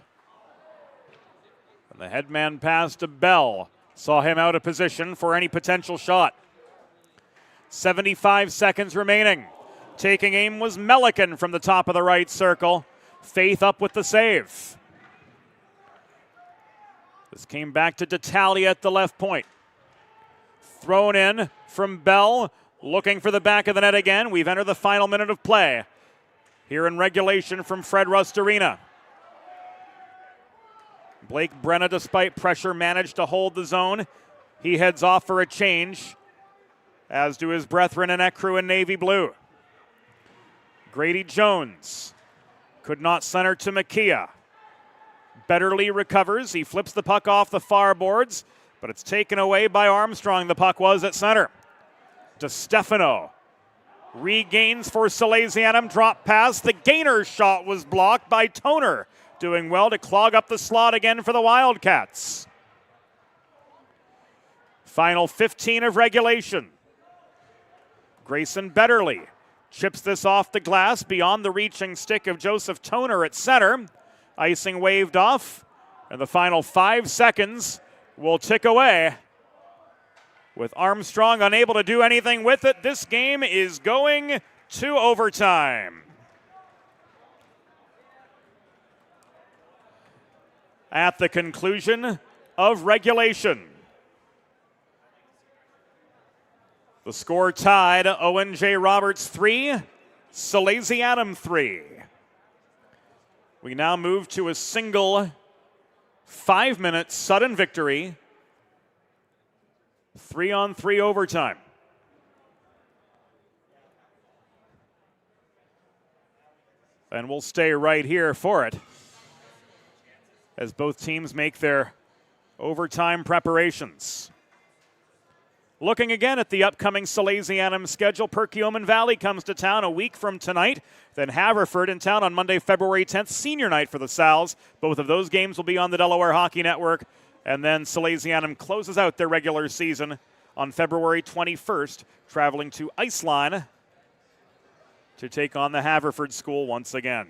And the headman pass to Bell saw him out of position for any potential shot. 75 seconds remaining. Taking aim was Melican from the top of the right circle. Faith up with the save. This came back to D'Italia at the left point. Thrown in from Bell, looking for the back of the net again. We've entered the final minute of play here in regulation from Fred Rust Arena. Blake Brenna, despite pressure, managed to hold the zone. He heads off for a change, as do his brethren in Ecru and Navy Blue. Grady Jones could not center to Makia. Betterly recovers. He flips the puck off the far boards, but it's taken away by Armstrong. The puck was at center. DeStefano regains for Salesianum. Drop pass. The gainer shot was blocked by Toner, doing well to clog up the slot again for the Wildcats. Final 15 of regulation. Grayson Betterly chips this off the glass beyond the reaching stick of Joseph Toner at center. Icing waved off, and the final 5 seconds will tick away. With Armstrong unable to do anything with it, this game is going to overtime. At the conclusion of regulation, the score tied: Owen J. Roberts 3, Salesianum 3. We now move to a single 5-minute sudden victory, 3-on-3 overtime. And we'll stay right here for it as both teams make their overtime preparations. Looking again at the upcoming Salesianum schedule, Perkiomen Valley comes to town a week from tonight. Then Haverford in town on Monday, February 10th, senior night for the Sals. Both of those games will be on the Delaware Hockey Network. And then Salesianum closes out their regular season on February 21st, traveling to Iceland to take on the Haverford School once again.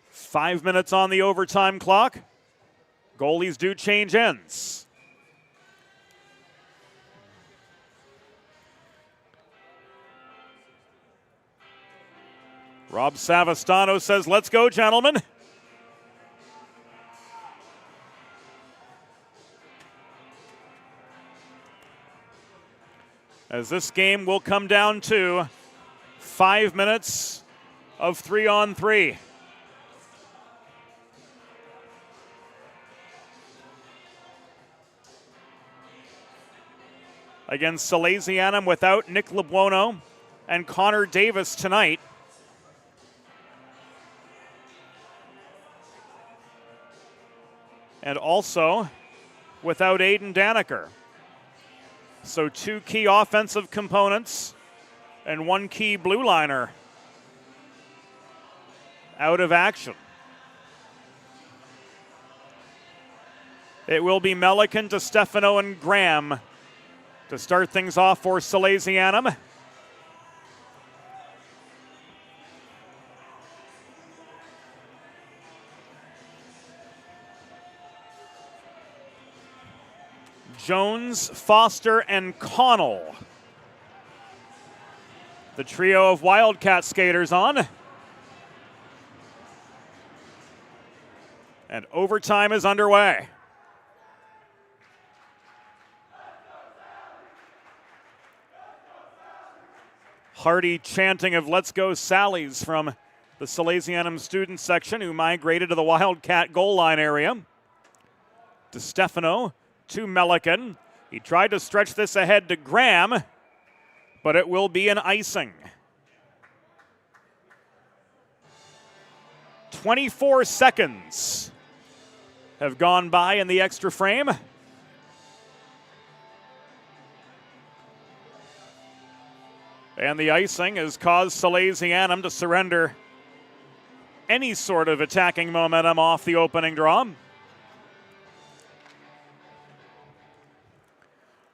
Five minutes on the overtime clock. Goalies do change ends. Rob Savastano says, "Let's go, gentlemen." as this game will come down to 5 minutes of 3-on-3. Against Salesianum without Nick LeBuono and Connor Davis tonight. And also without Aiden Daniker. So 2 key offensive components and 1 key blue liner out of action. It will be Melican, DeStefano, and Graham to start things off for Salesianum. Jones, Foster, and Connell. The trio of Wildcat skaters on. And overtime is underway. Hearty chanting of "Let's go Sallies" from the Salesianum student section, who migrated to the Wildcat goal line area. DeStefano to Melican. He tried to stretch this ahead to Graham, but it will be an icing. 24 seconds have gone by in the extra frame. And the icing has caused Salesianum to surrender any sort of attacking momentum off the opening draw.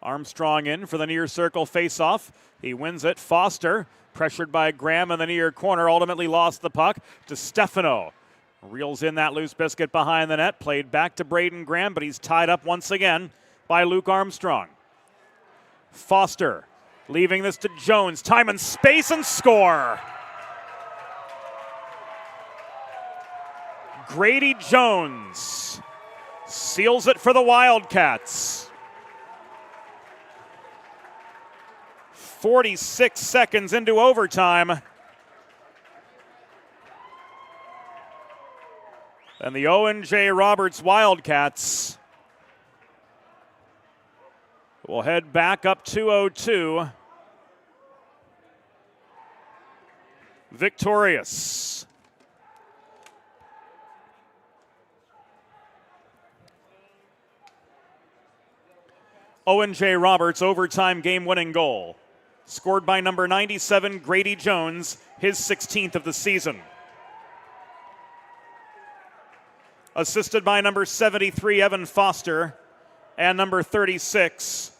Armstrong in for the near circle faceoff. He wins it. Foster, pressured by Graham in the near corner, ultimately lost the puck. DeStefano reels in that loose biscuit behind the net. Played back to Braden Graham, but he's tied up once again by Luke Armstrong. Foster leaving this to Jones. Time and space and score. Grady Jones seals it for the Wildcats. 46 seconds into overtime. And the Owen J. Roberts Wildcats will head back up 2-0-2. Victorious. Owen J. Roberts' overtime game-winning goal, scored by number 97, Grady Jones, his 16th of the season. Assisted by number 73, Evan Foster, and number 36,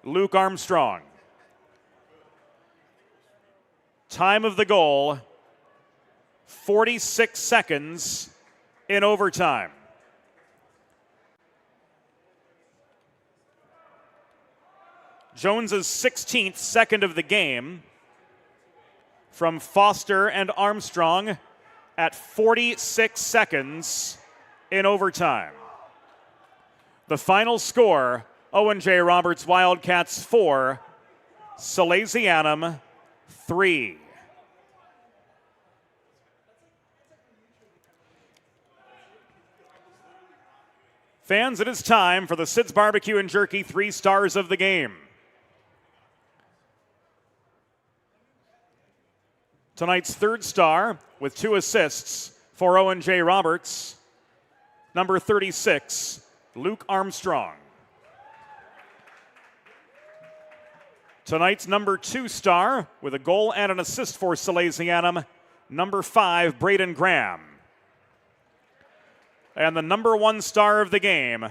Luke Armstrong. Time of the goal, 46 seconds in overtime. Jones's 16th second of the game from Foster and Armstrong at 46 seconds in overtime. The final score, Owen J. Roberts Wildcats 4, Salesianum 3. Fans, it is time for the Sid's Barbecue and Jerky 3 stars of the game. Tonight's third star with 2 assists for Owen J. Roberts, number 36, Luke Armstrong. Tonight's number 2 star with a goal and an assist for Salesianum, number 5, Braden Graham. And the number 1 star of the game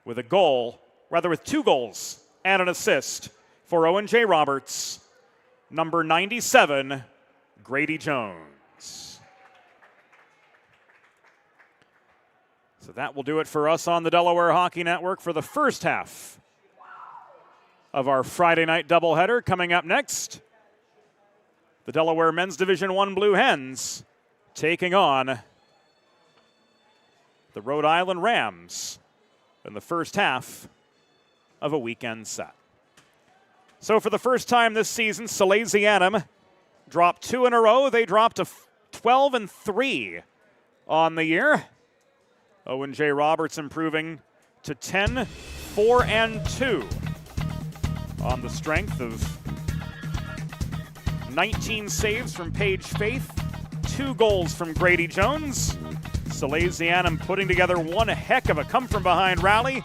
with a goal, rather with 2 goals and an assist for Owen J. Roberts, number 97, Grady Jones. So that will do it for us on the Delaware Hockey Network for the first half of our Friday night doubleheader. Coming up next, the Delaware Men's Division I Blue Hens taking on the Rhode Island Rams in the first half of a weekend set. So for the first time this season, Salesianum dropped 2 in a row. They dropped to 12-3 on the year. Owen J. Roberts improving to 10-4-2 on the strength of 19 saves from Paige Faith, 2 goals from Grady Jones. Salesianum putting together one heck of a come-from-behind rally,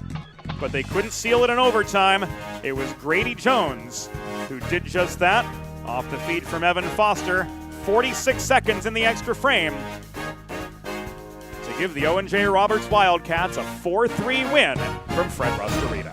but they couldn't seal it in overtime. It was Grady Jones who did just that off the feed from Evan Foster. 46 seconds in the extra frame to give the Owen J. Roberts Wildcats a 4-3 win from Fred Rust Arena.